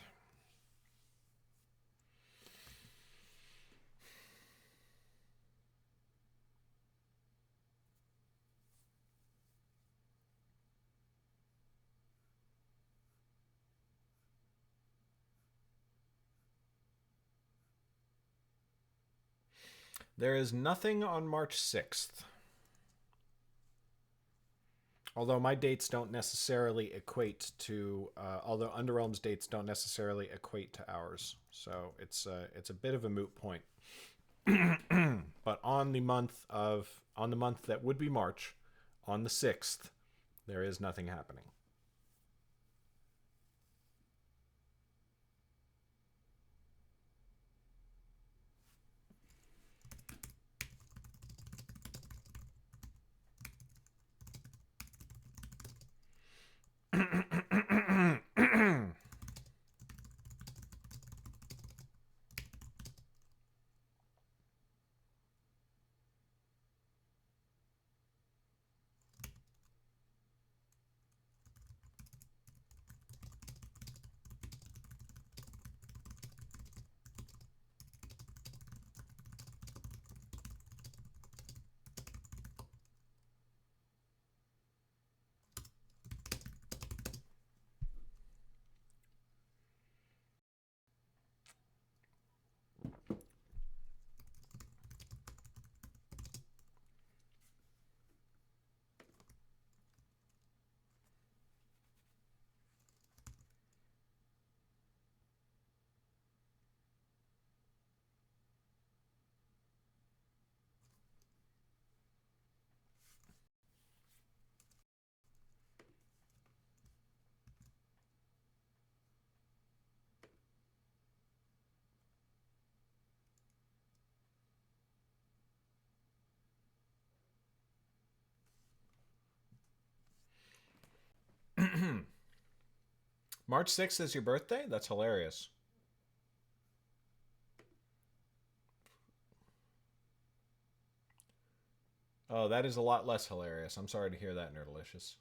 There is nothing on March 6th. Although my dates don't necessarily equate to, although Underrealm's dates don't necessarily equate to ours, so it's a bit of a moot point. But on the month that would be March, on the 6th, there is nothing happening. March 6th is your birthday? That's hilarious. Oh, that is a lot less hilarious. I'm sorry to hear that, Nerdalicious.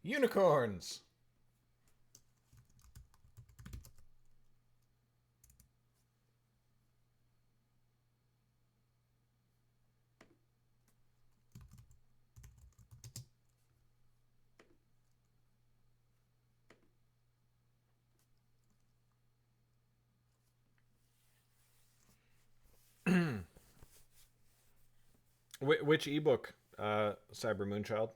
Unicorns! Which ebook, Cyber Moonchild?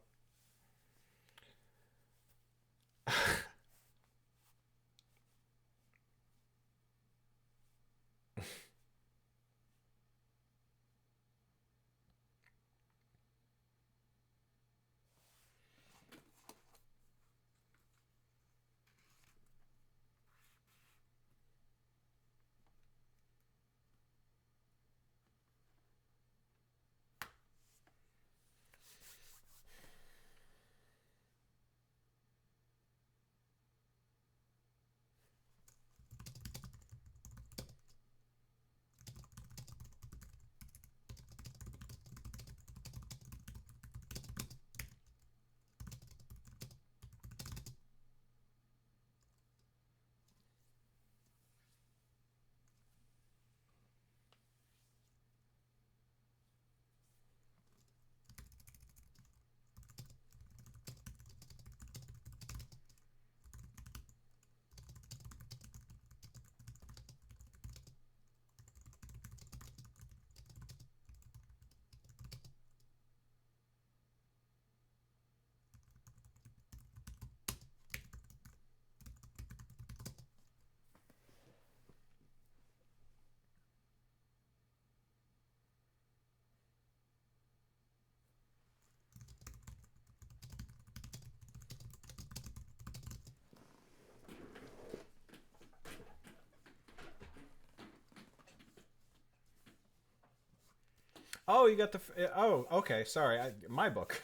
Oh, you got the. Oh, okay. Sorry, my book.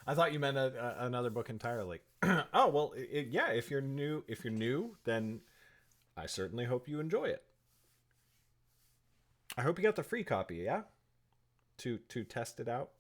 I thought you meant another book entirely. Oh well, yeah. If you're new, then I certainly hope you enjoy it. I hope you got the free copy. Yeah, to test it out.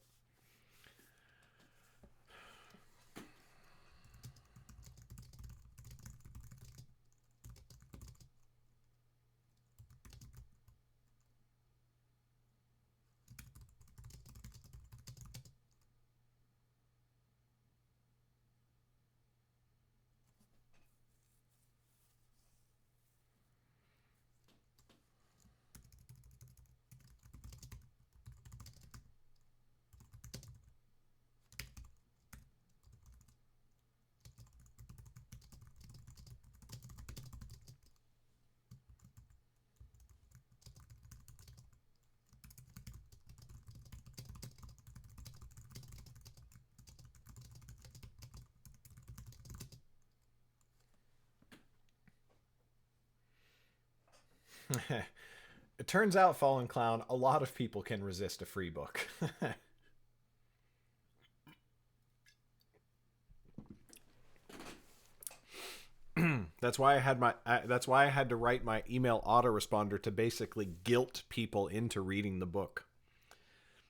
It turns out, Fallen Clown, a lot of people can resist a free book. That's why I had to write my email autoresponder to basically guilt people into reading the book.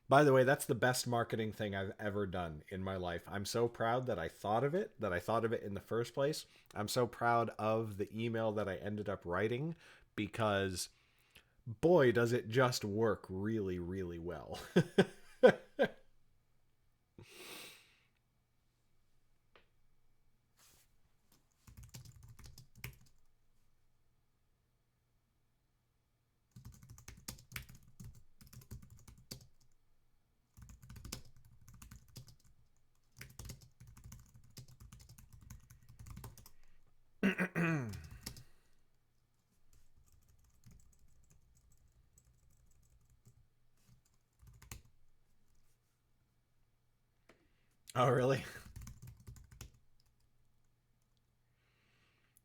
By the way, that's the best marketing thing I've ever done in my life. I'm so proud that I thought of it, that I thought of it in the first place. I'm so proud of the email that I ended up writing because boy, does it just work really, really well. Oh, really?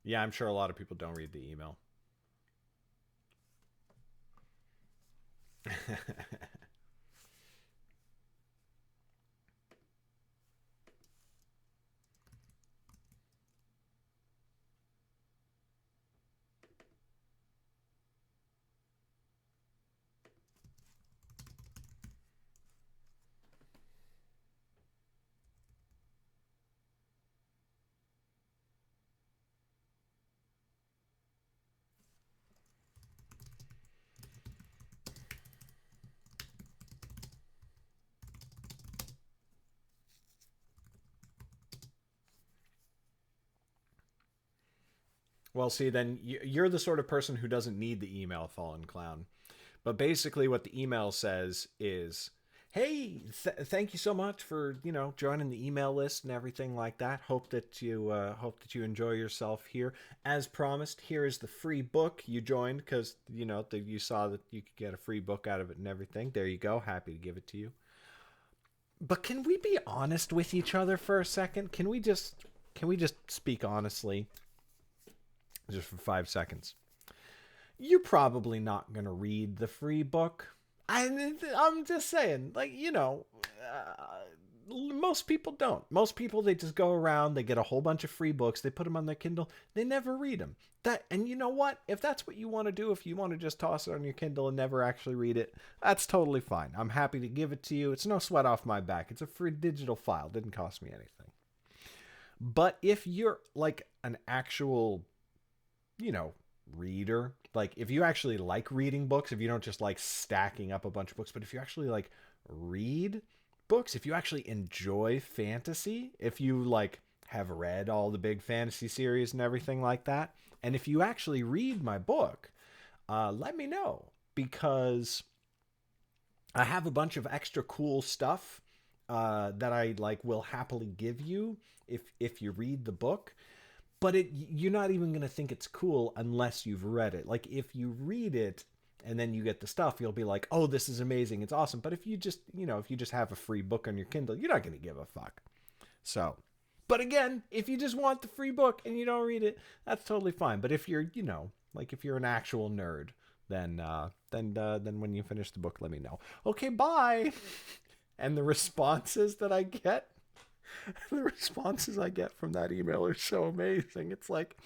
Yeah, I'm sure a lot of people don't read the email. Well, see, then you're the sort of person who doesn't need the email, Fallen Clown. But basically, what the email says is, "Hey, thank you so much for joining the email list and everything like that. Hope that you enjoy yourself here. As promised, here is the free book you joined because you saw that you could get a free book out of it and everything. There you go. Happy to give it to you. But can we be honest with each other for a second? Can we just speak honestly, just for 5 seconds? You're probably not going to read the free book. I'm just saying, most people don't. Most people, they just go around, they get a whole bunch of free books, they put them on their Kindle, they never read them. And you know what? If that's what you want to do, if you want to just toss it on your Kindle and never actually read it, that's totally fine. I'm happy to give it to you. It's no sweat off my back. It's a free digital file. It didn't cost me anything. But if you're like an actual, you know, reader, like if you actually like reading books, if you don't just like stacking up a bunch of books, but if you actually like read books, if you actually enjoy fantasy, if you like have read all the big fantasy series and everything like that, and if you actually read my book, let me know because I have a bunch of extra cool stuff that I like will happily give you if you read the book. But you're not even going to think it's cool unless you've read it. Like if you read it and then you get the stuff, you'll be like, "Oh, this is amazing. It's awesome." But if you just have a free book on your Kindle, you're not going to give a fuck. So, but again, if you just want the free book and you don't read it, that's totally fine. But if you're, like if you're an actual nerd, then when you finish the book, let me know. Okay, bye. And the responses that I get the responses I get from that email are so amazing. It's like,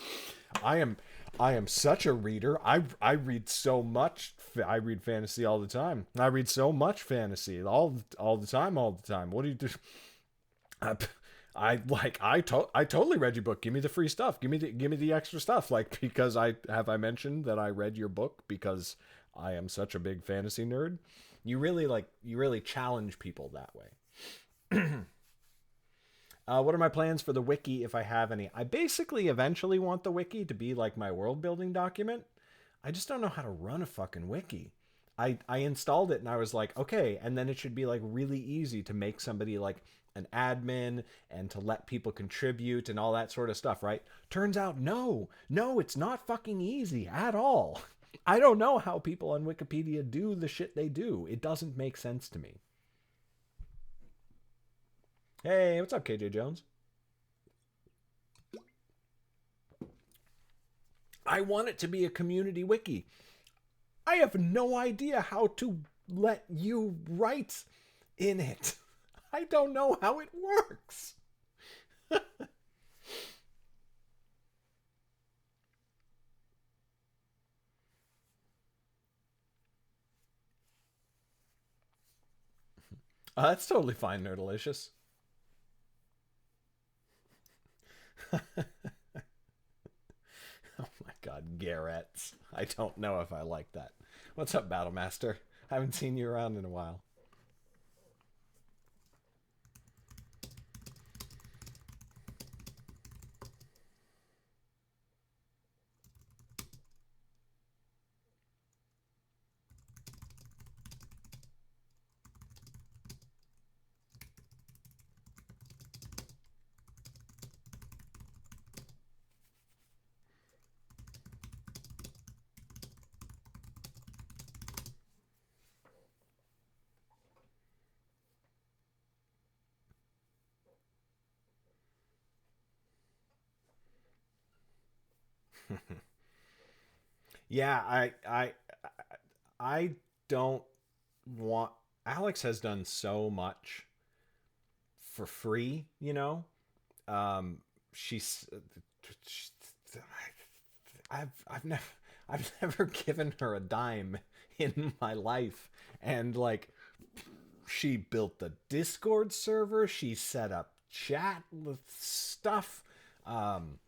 I am such a reader. I read so much. I read fantasy all the time. I read so much fantasy all the time. What do you do? I totally read your book. Give me the free stuff. Give me the extra stuff. Like, because I mentioned that I read your book because I am such a big fantasy nerd. You really challenge people that way. What are my plans for the wiki if I have any? I basically eventually want the wiki to be like my world building document. I just don't know how to run a fucking wiki. I installed it and I was like, okay, and then it should be like really easy to make somebody like an admin and to let people contribute and all that sort of stuff, right? Turns out, no, it's not fucking easy at all. I don't know how people on Wikipedia do the shit they do. It doesn't make sense to me. Hey, what's up, KJ Jones? I want it to be a community wiki. I have no idea how to let you write in it. I don't know how it works. That's totally fine, Nerdalicious. Oh my god, Garrett's. I don't know if I like that. What's up, Battlemaster? I haven't seen you around in a while. Yeah, I don't want. Alex has done so much for free, you know. Um, she's, I've never I've never given her a dime in my life, and like she built the Discord server, she set up chat with stuff. Um,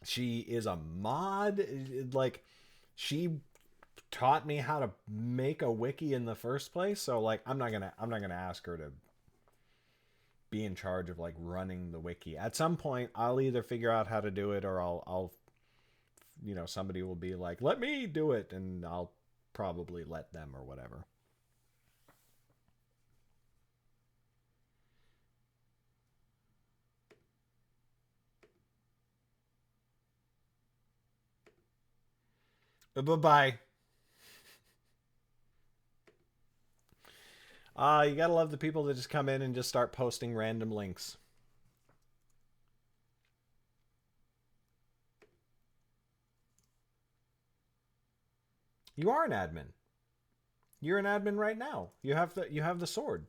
she is a mod, like she taught me how to make a wiki in the first place. So like I'm not gonna ask her to be in charge of like running the wiki. At some point I'll either figure out how to do it, or I'll somebody will be like, let me do it, and I'll probably let them or whatever. Bye bye. You gotta love the people that just come in and just start posting random links. You are an admin. You're an admin right now. You have the sword.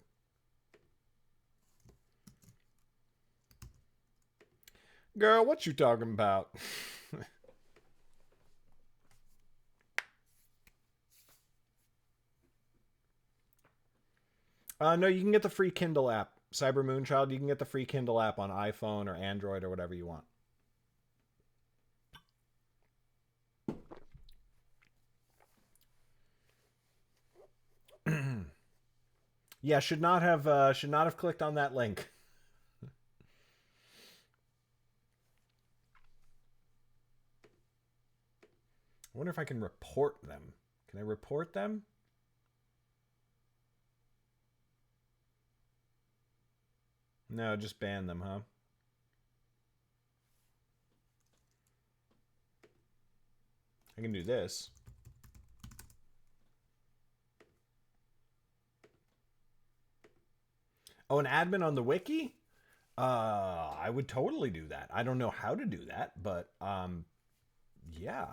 Girl, what you talking about? No, you can get the free Kindle app. Cyber Moonchild, you can get the free Kindle app on iPhone or Android or whatever you want. Yeah, should not have clicked on that link. I wonder if I can report them. Can I report them? No, just ban them, huh? I can do this. Oh, an admin on the wiki? I would totally do that. I don't know how to do that, but yeah.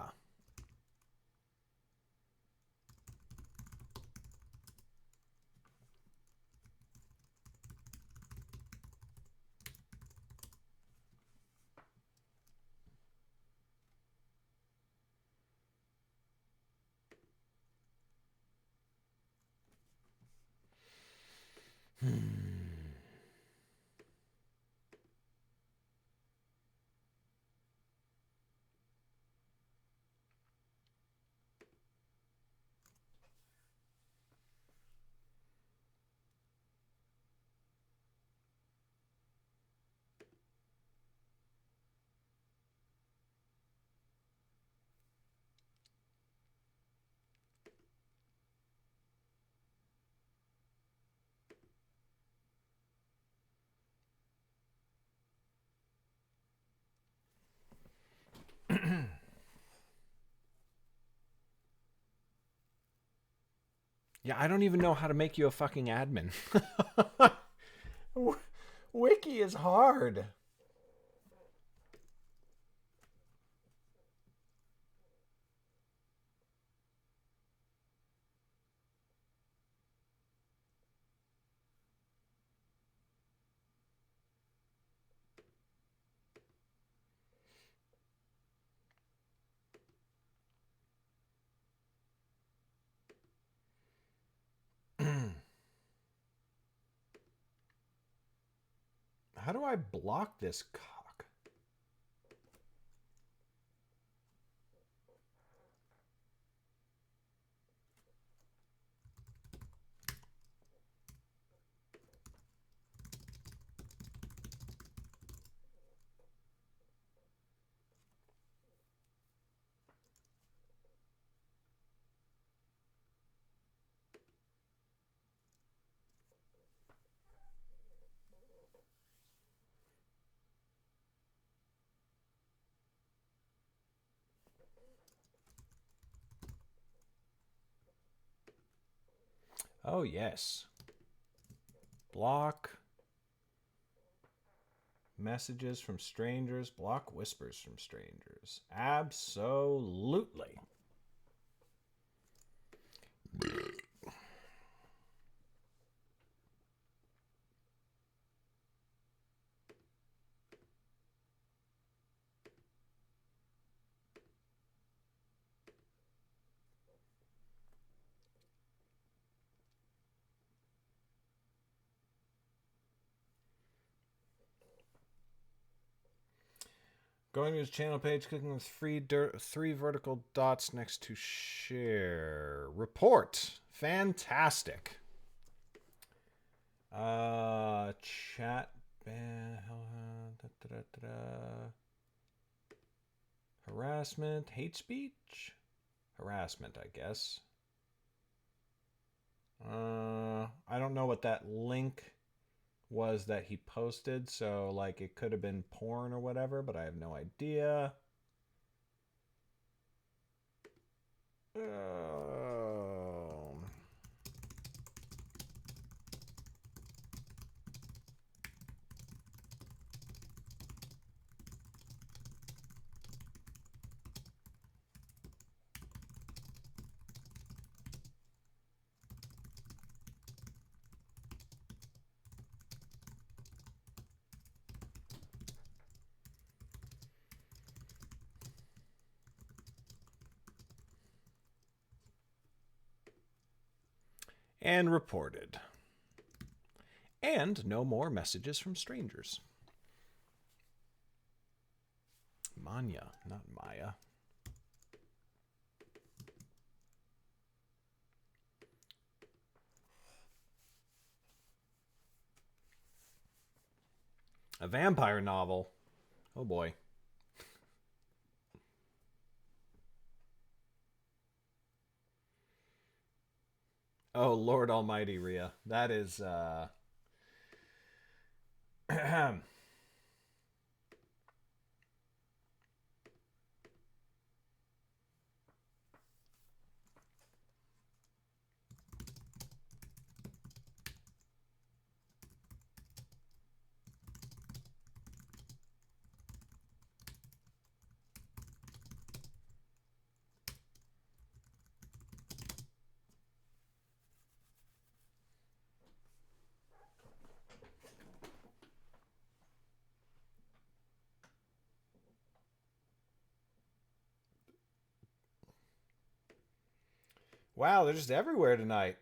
Yeah, I don't even know how to make you a fucking admin. Wiki is hard. How do I block this cock? Oh, yes. Block messages from strangers. Block whispers from strangers. Absolutely. Going to his channel page, clicking the three vertical dots next to share. Report. Fantastic. Chat. Harassment. Hate speech? Harassment, I guess. I don't know what that link was that he posted, so like it could have been porn or whatever, but I have no idea. And reported. And no more messages from strangers. Manya, not Maya. A vampire novel. Oh boy. Oh, Lord Almighty, Rhea. That is, wow, they're just everywhere tonight.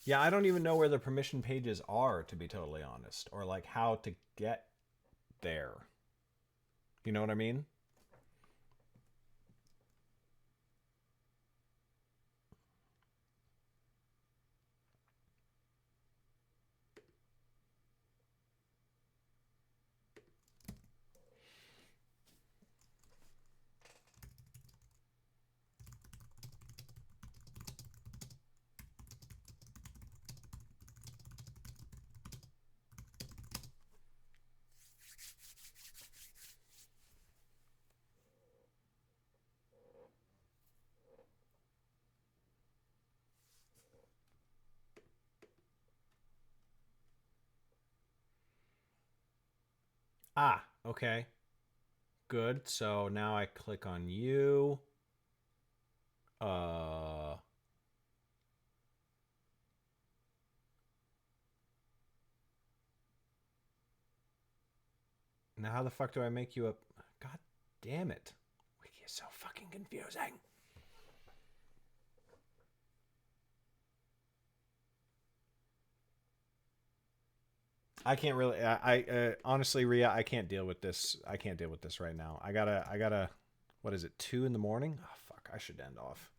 Yeah, I don't even know where the permission pages are, to be totally honest, or like how to get there. You know what I mean? Ah, okay. Good. So now I click on you. Uh Now how the fuck do I make you a God damn it. Wiki is so fucking confusing. I can't really. Honestly, Ria, I can't deal with this. I can't deal with this right now. I gotta. What is it? 2 in the morning? Oh fuck! I should end off.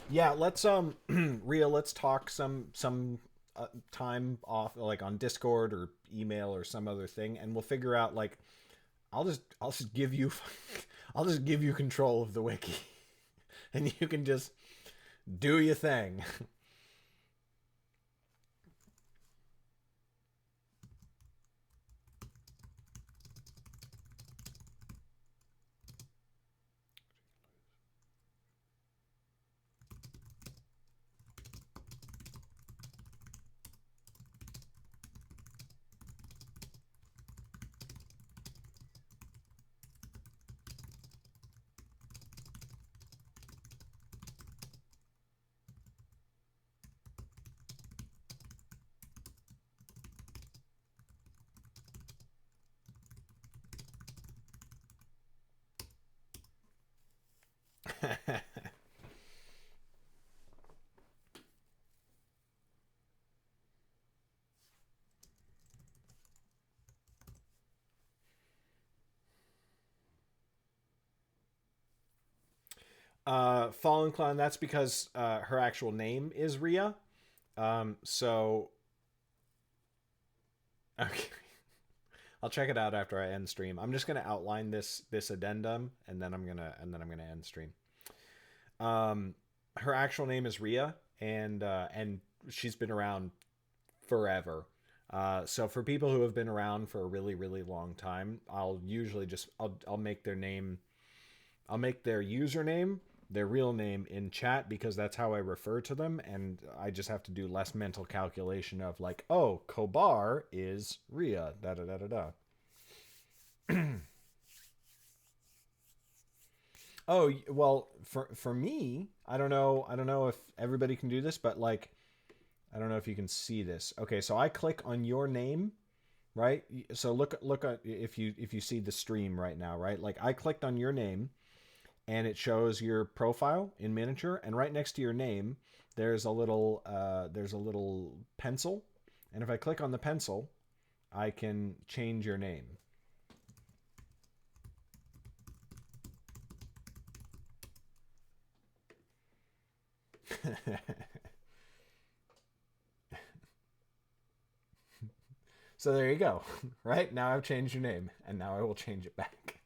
Yeah, let's Ria, let's talk some time off, like on Discord or email or some other thing, and we'll figure out like I'll just give you I'll just give you control of the wiki, and you can just do your thing. Fallen Clown. That's because her actual name is Ria. So okay, I'll check it out after I end stream. I'm just gonna outline this addendum, and then I'm gonna end stream. Um, Her actual name is Ria, and she's been around forever. So for people who have been around for a really really long time, I'll usually just I'll make their name, I'll make their username their real name in chat because that's how I refer to them, and I just have to do less mental calculation of like, oh, Kobar is Ria, da da da da da. Oh well, for me, I don't know if everybody can do this, but like, I don't know if you can see this. Okay, so I click on your name, right? So look at if you see the stream right now, right? Like I clicked on your name, and it shows your profile in miniature, and right next to your name there's a little pencil, and if I click on the pencil I can change your name. So there you go. Right now I've changed your name, and now I will change it back.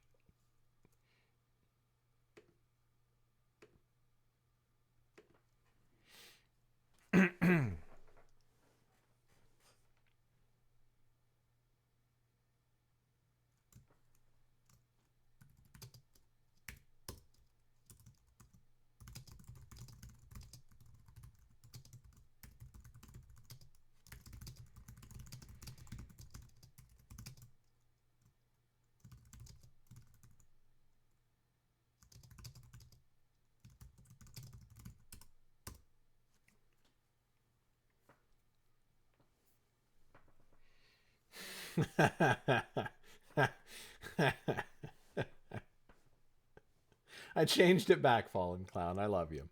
I changed it back, Fallen Clown. I love you.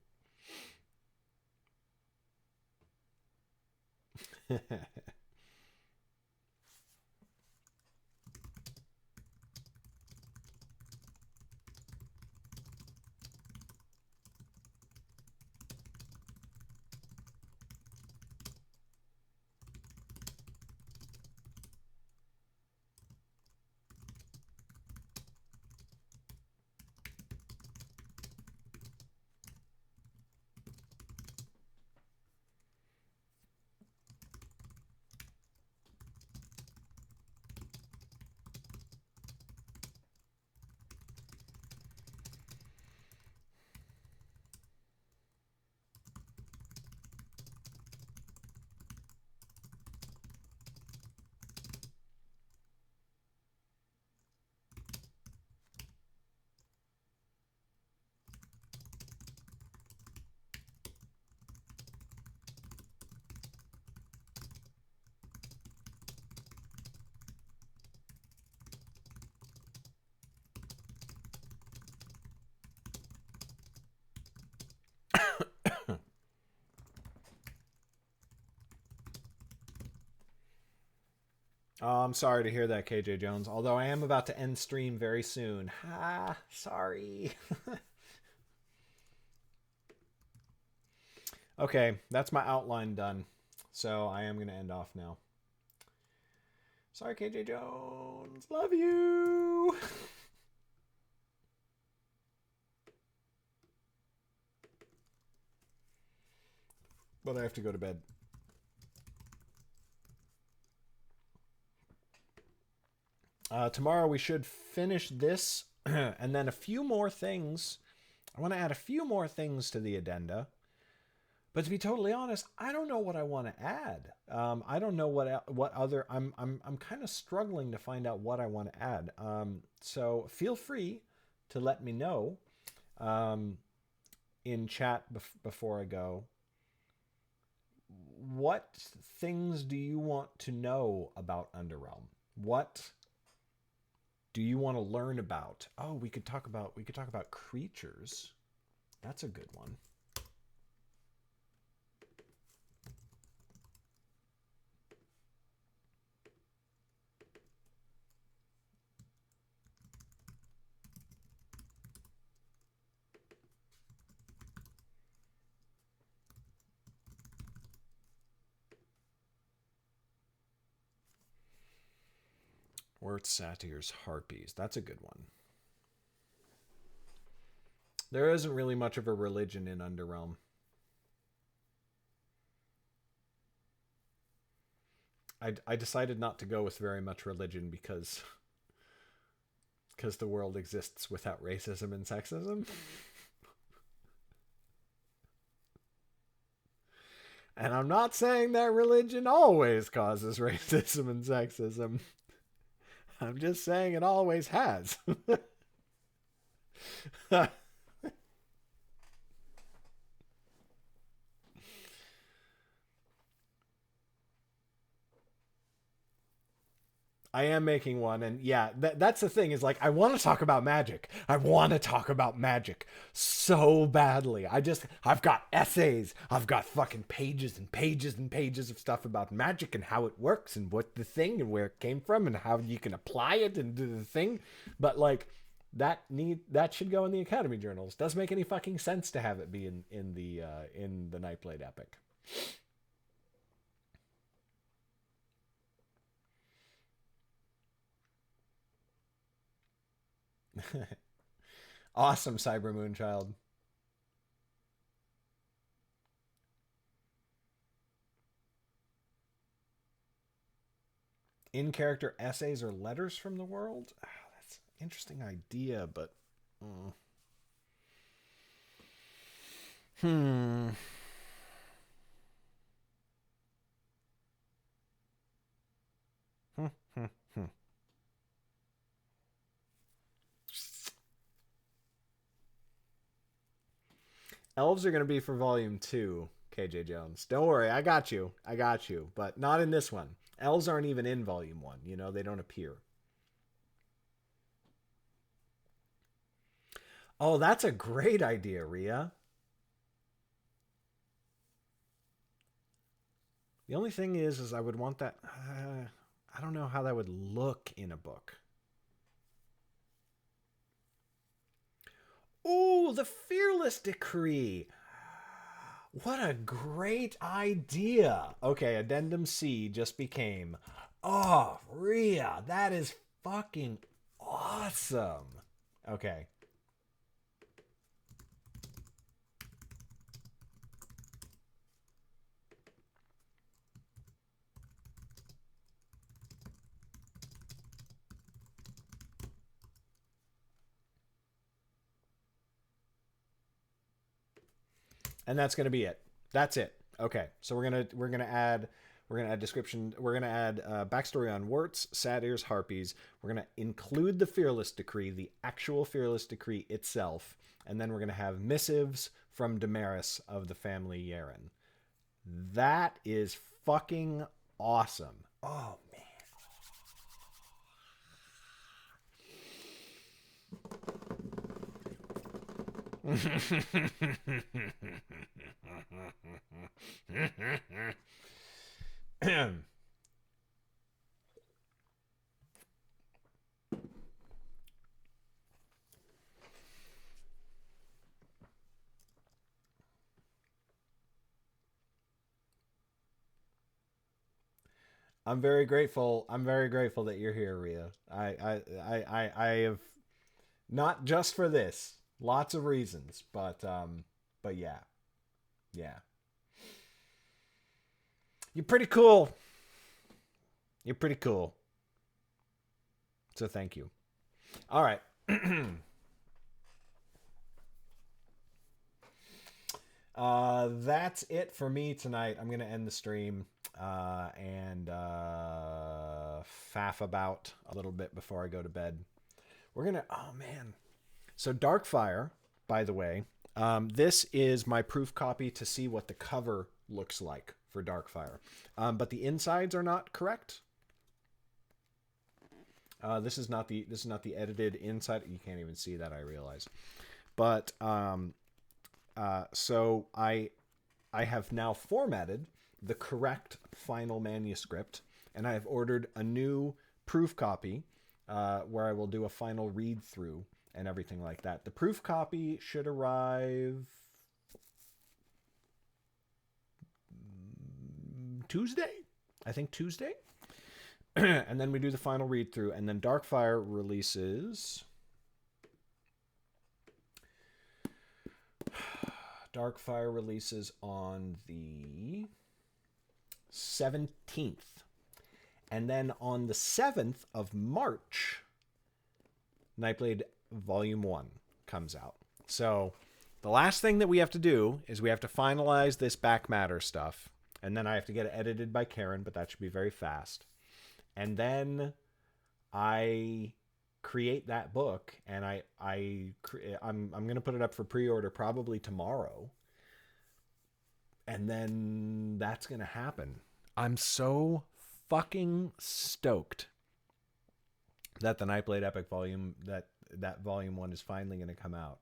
Oh, I'm sorry to hear that, KJ Jones. Although I am about to end stream very soon. Ah, sorry. Okay, that's my outline done. So I am going to end off now. Sorry, KJ Jones. Love you. But I have to go to bed. Tomorrow we should finish this and then a few more things. I want to add a few more things to the addenda. But to be totally honest, I don't know what I want to add. I don't know what other. I'm kind of struggling to find out what I want to add. So feel free to let me know in chat before I go. What things do you want to know about Underrealm? What do you want to learn about? Oh, we could talk about creatures. That's a good one. Wort Satyrs Harpies. That's a good one. There isn't really much of a religion in Underrealm. I decided not to go with very much religion because the world exists without racism and sexism. And I'm not saying that religion always causes racism and sexism. I'm just saying it always has. I am making one, and yeah, that's the thing, is like, I want to talk about magic. I want to talk about magic so badly. I've got essays. I've got fucking pages and pages and pages of stuff about magic and how it works and what the thing and where it came from and how you can apply it and do the thing. But like, that should go in the Academy journals. Doesn't make any fucking sense to have it be in the Nightblade Epic. Awesome, Cyber Moonchild. In-character essays or letters from the world? Oh, that's an interesting idea, but... Hmm. Elves are going to be for volume 2, KJ Jones. Don't worry, I got you. But not in this one. Elves aren't even in volume 1. You know, they don't appear. Oh, that's a great idea, Rhea. The only thing is I would want that... I don't know how that would look in a book. Ooh, the Fearless Decree. What a great idea. Okay, Addendum C just became... Oh, Rhea, that is fucking awesome. Okay. And that's going to be it. That's it. Okay. So we're going to add description. We're going to add backstory on Worts, Satyrs, Harpies. We're going to include the Fearless Decree, the actual Fearless Decree itself. And then we're going to have missives from Damaris of the family Yaren. That is fucking awesome. Oh, man. I'm very grateful. I'm very grateful that you're here, Ria. I have not just for this, lots of reasons, but yeah, yeah. You're pretty cool. You're pretty cool. So thank you. All right. That's it for me tonight. I'm gonna end the stream and faff about a little bit before I go to bed. We're gonna. Oh man. So Darkfire, by the way, this is my proof copy to see what the cover looks like for Darkfire, but the insides are not correct. This is not the edited inside. You can't even see that, I realize. But so I have now formatted the correct final manuscript, and I have ordered a new proof copy where I will do a final read through and everything like that. The proof copy should arrive Tuesday. I think Tuesday. And then we do the final read through, and then Darkfire releases. Darkfire releases on the 17th. And then on the 7th of March, Nightblade Volume 1 comes out. So the last thing that we have to do is we have to finalize this back matter stuff. And then I have to get it edited by Karen, but that should be very fast. And then I create that book, and I'm going to put it up for pre-order probably tomorrow. And then that's going to happen. I'm so fucking stoked that the Nightblade Epic volume, that volume 1 is finally going to come out.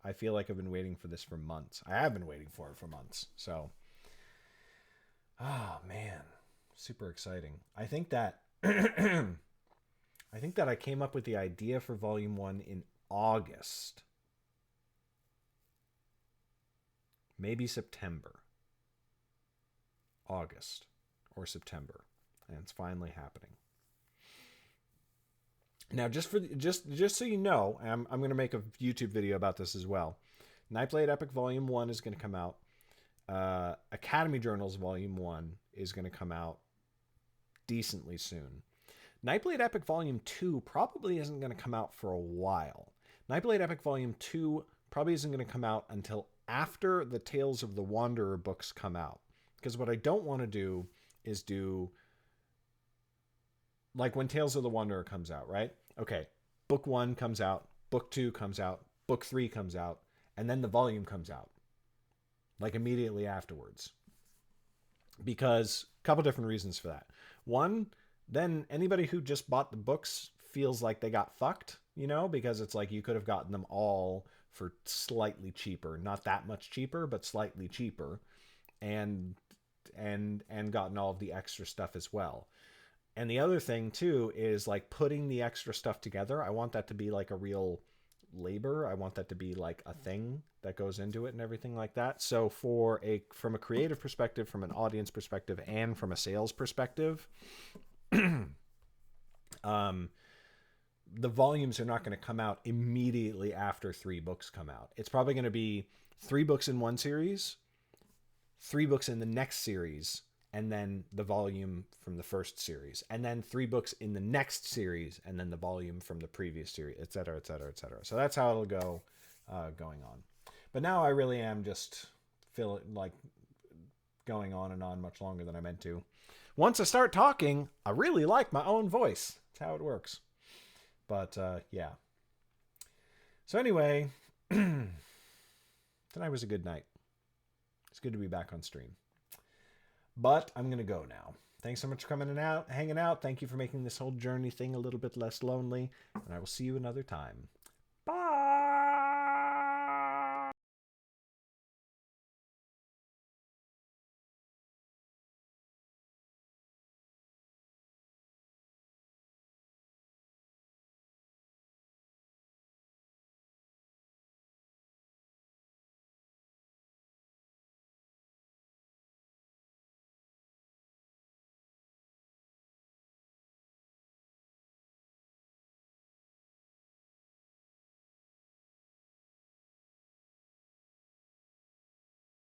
I feel like I've been waiting for this for months. I have been waiting for it for months. So, oh man, super exciting. I think that I came up with the idea for volume 1 in August. Maybe September. August or September. And it's finally happening. Now, just so you know, I'm going to make a YouTube video about this as well. Nightblade Epic Volume 1 is going to come out. Academy Journals Volume 1 is going to come out decently soon. Nightblade Epic Volume 2 probably isn't going to come out for a while. Nightblade Epic Volume 2 probably isn't going to come out until after the Tales of the Wanderer books come out. Because what I don't want to do is do... like when Tales of the Wanderer comes out, right? Okay, book 1 comes out, book 2 comes out, book 3 comes out, and then the volume comes out. Like immediately afterwards. Because a couple different reasons for that. One, then anybody who just bought the books feels like they got fucked, you know, because it's like you could have gotten them all for slightly cheaper, not that much cheaper, but slightly cheaper, and gotten all of the extra stuff as well. And the other thing too is like putting the extra stuff together. I want that to be like a real labor. I want that to be like a thing that goes into it and everything like that. So from a creative perspective, from an audience perspective, and from a sales perspective, the volumes are not going to come out immediately after 3 books come out. It's probably going to be 3 books in one series, 3 books in the next series, and then the volume from the first series, and then 3 books in the next series, and then the volume from the previous series, etc., etc., etc. So that's how it'll go going on. But now I really am just feeling like going on and on much longer than I meant to. Once I start talking, I really like my own voice. That's how it works. But yeah. So anyway, tonight was a good night. It's good to be back on stream. But I'm going to go now. Thanks so much for coming out, hanging out. Thank you for making this whole journey thing a little bit less lonely. And I will see you another time.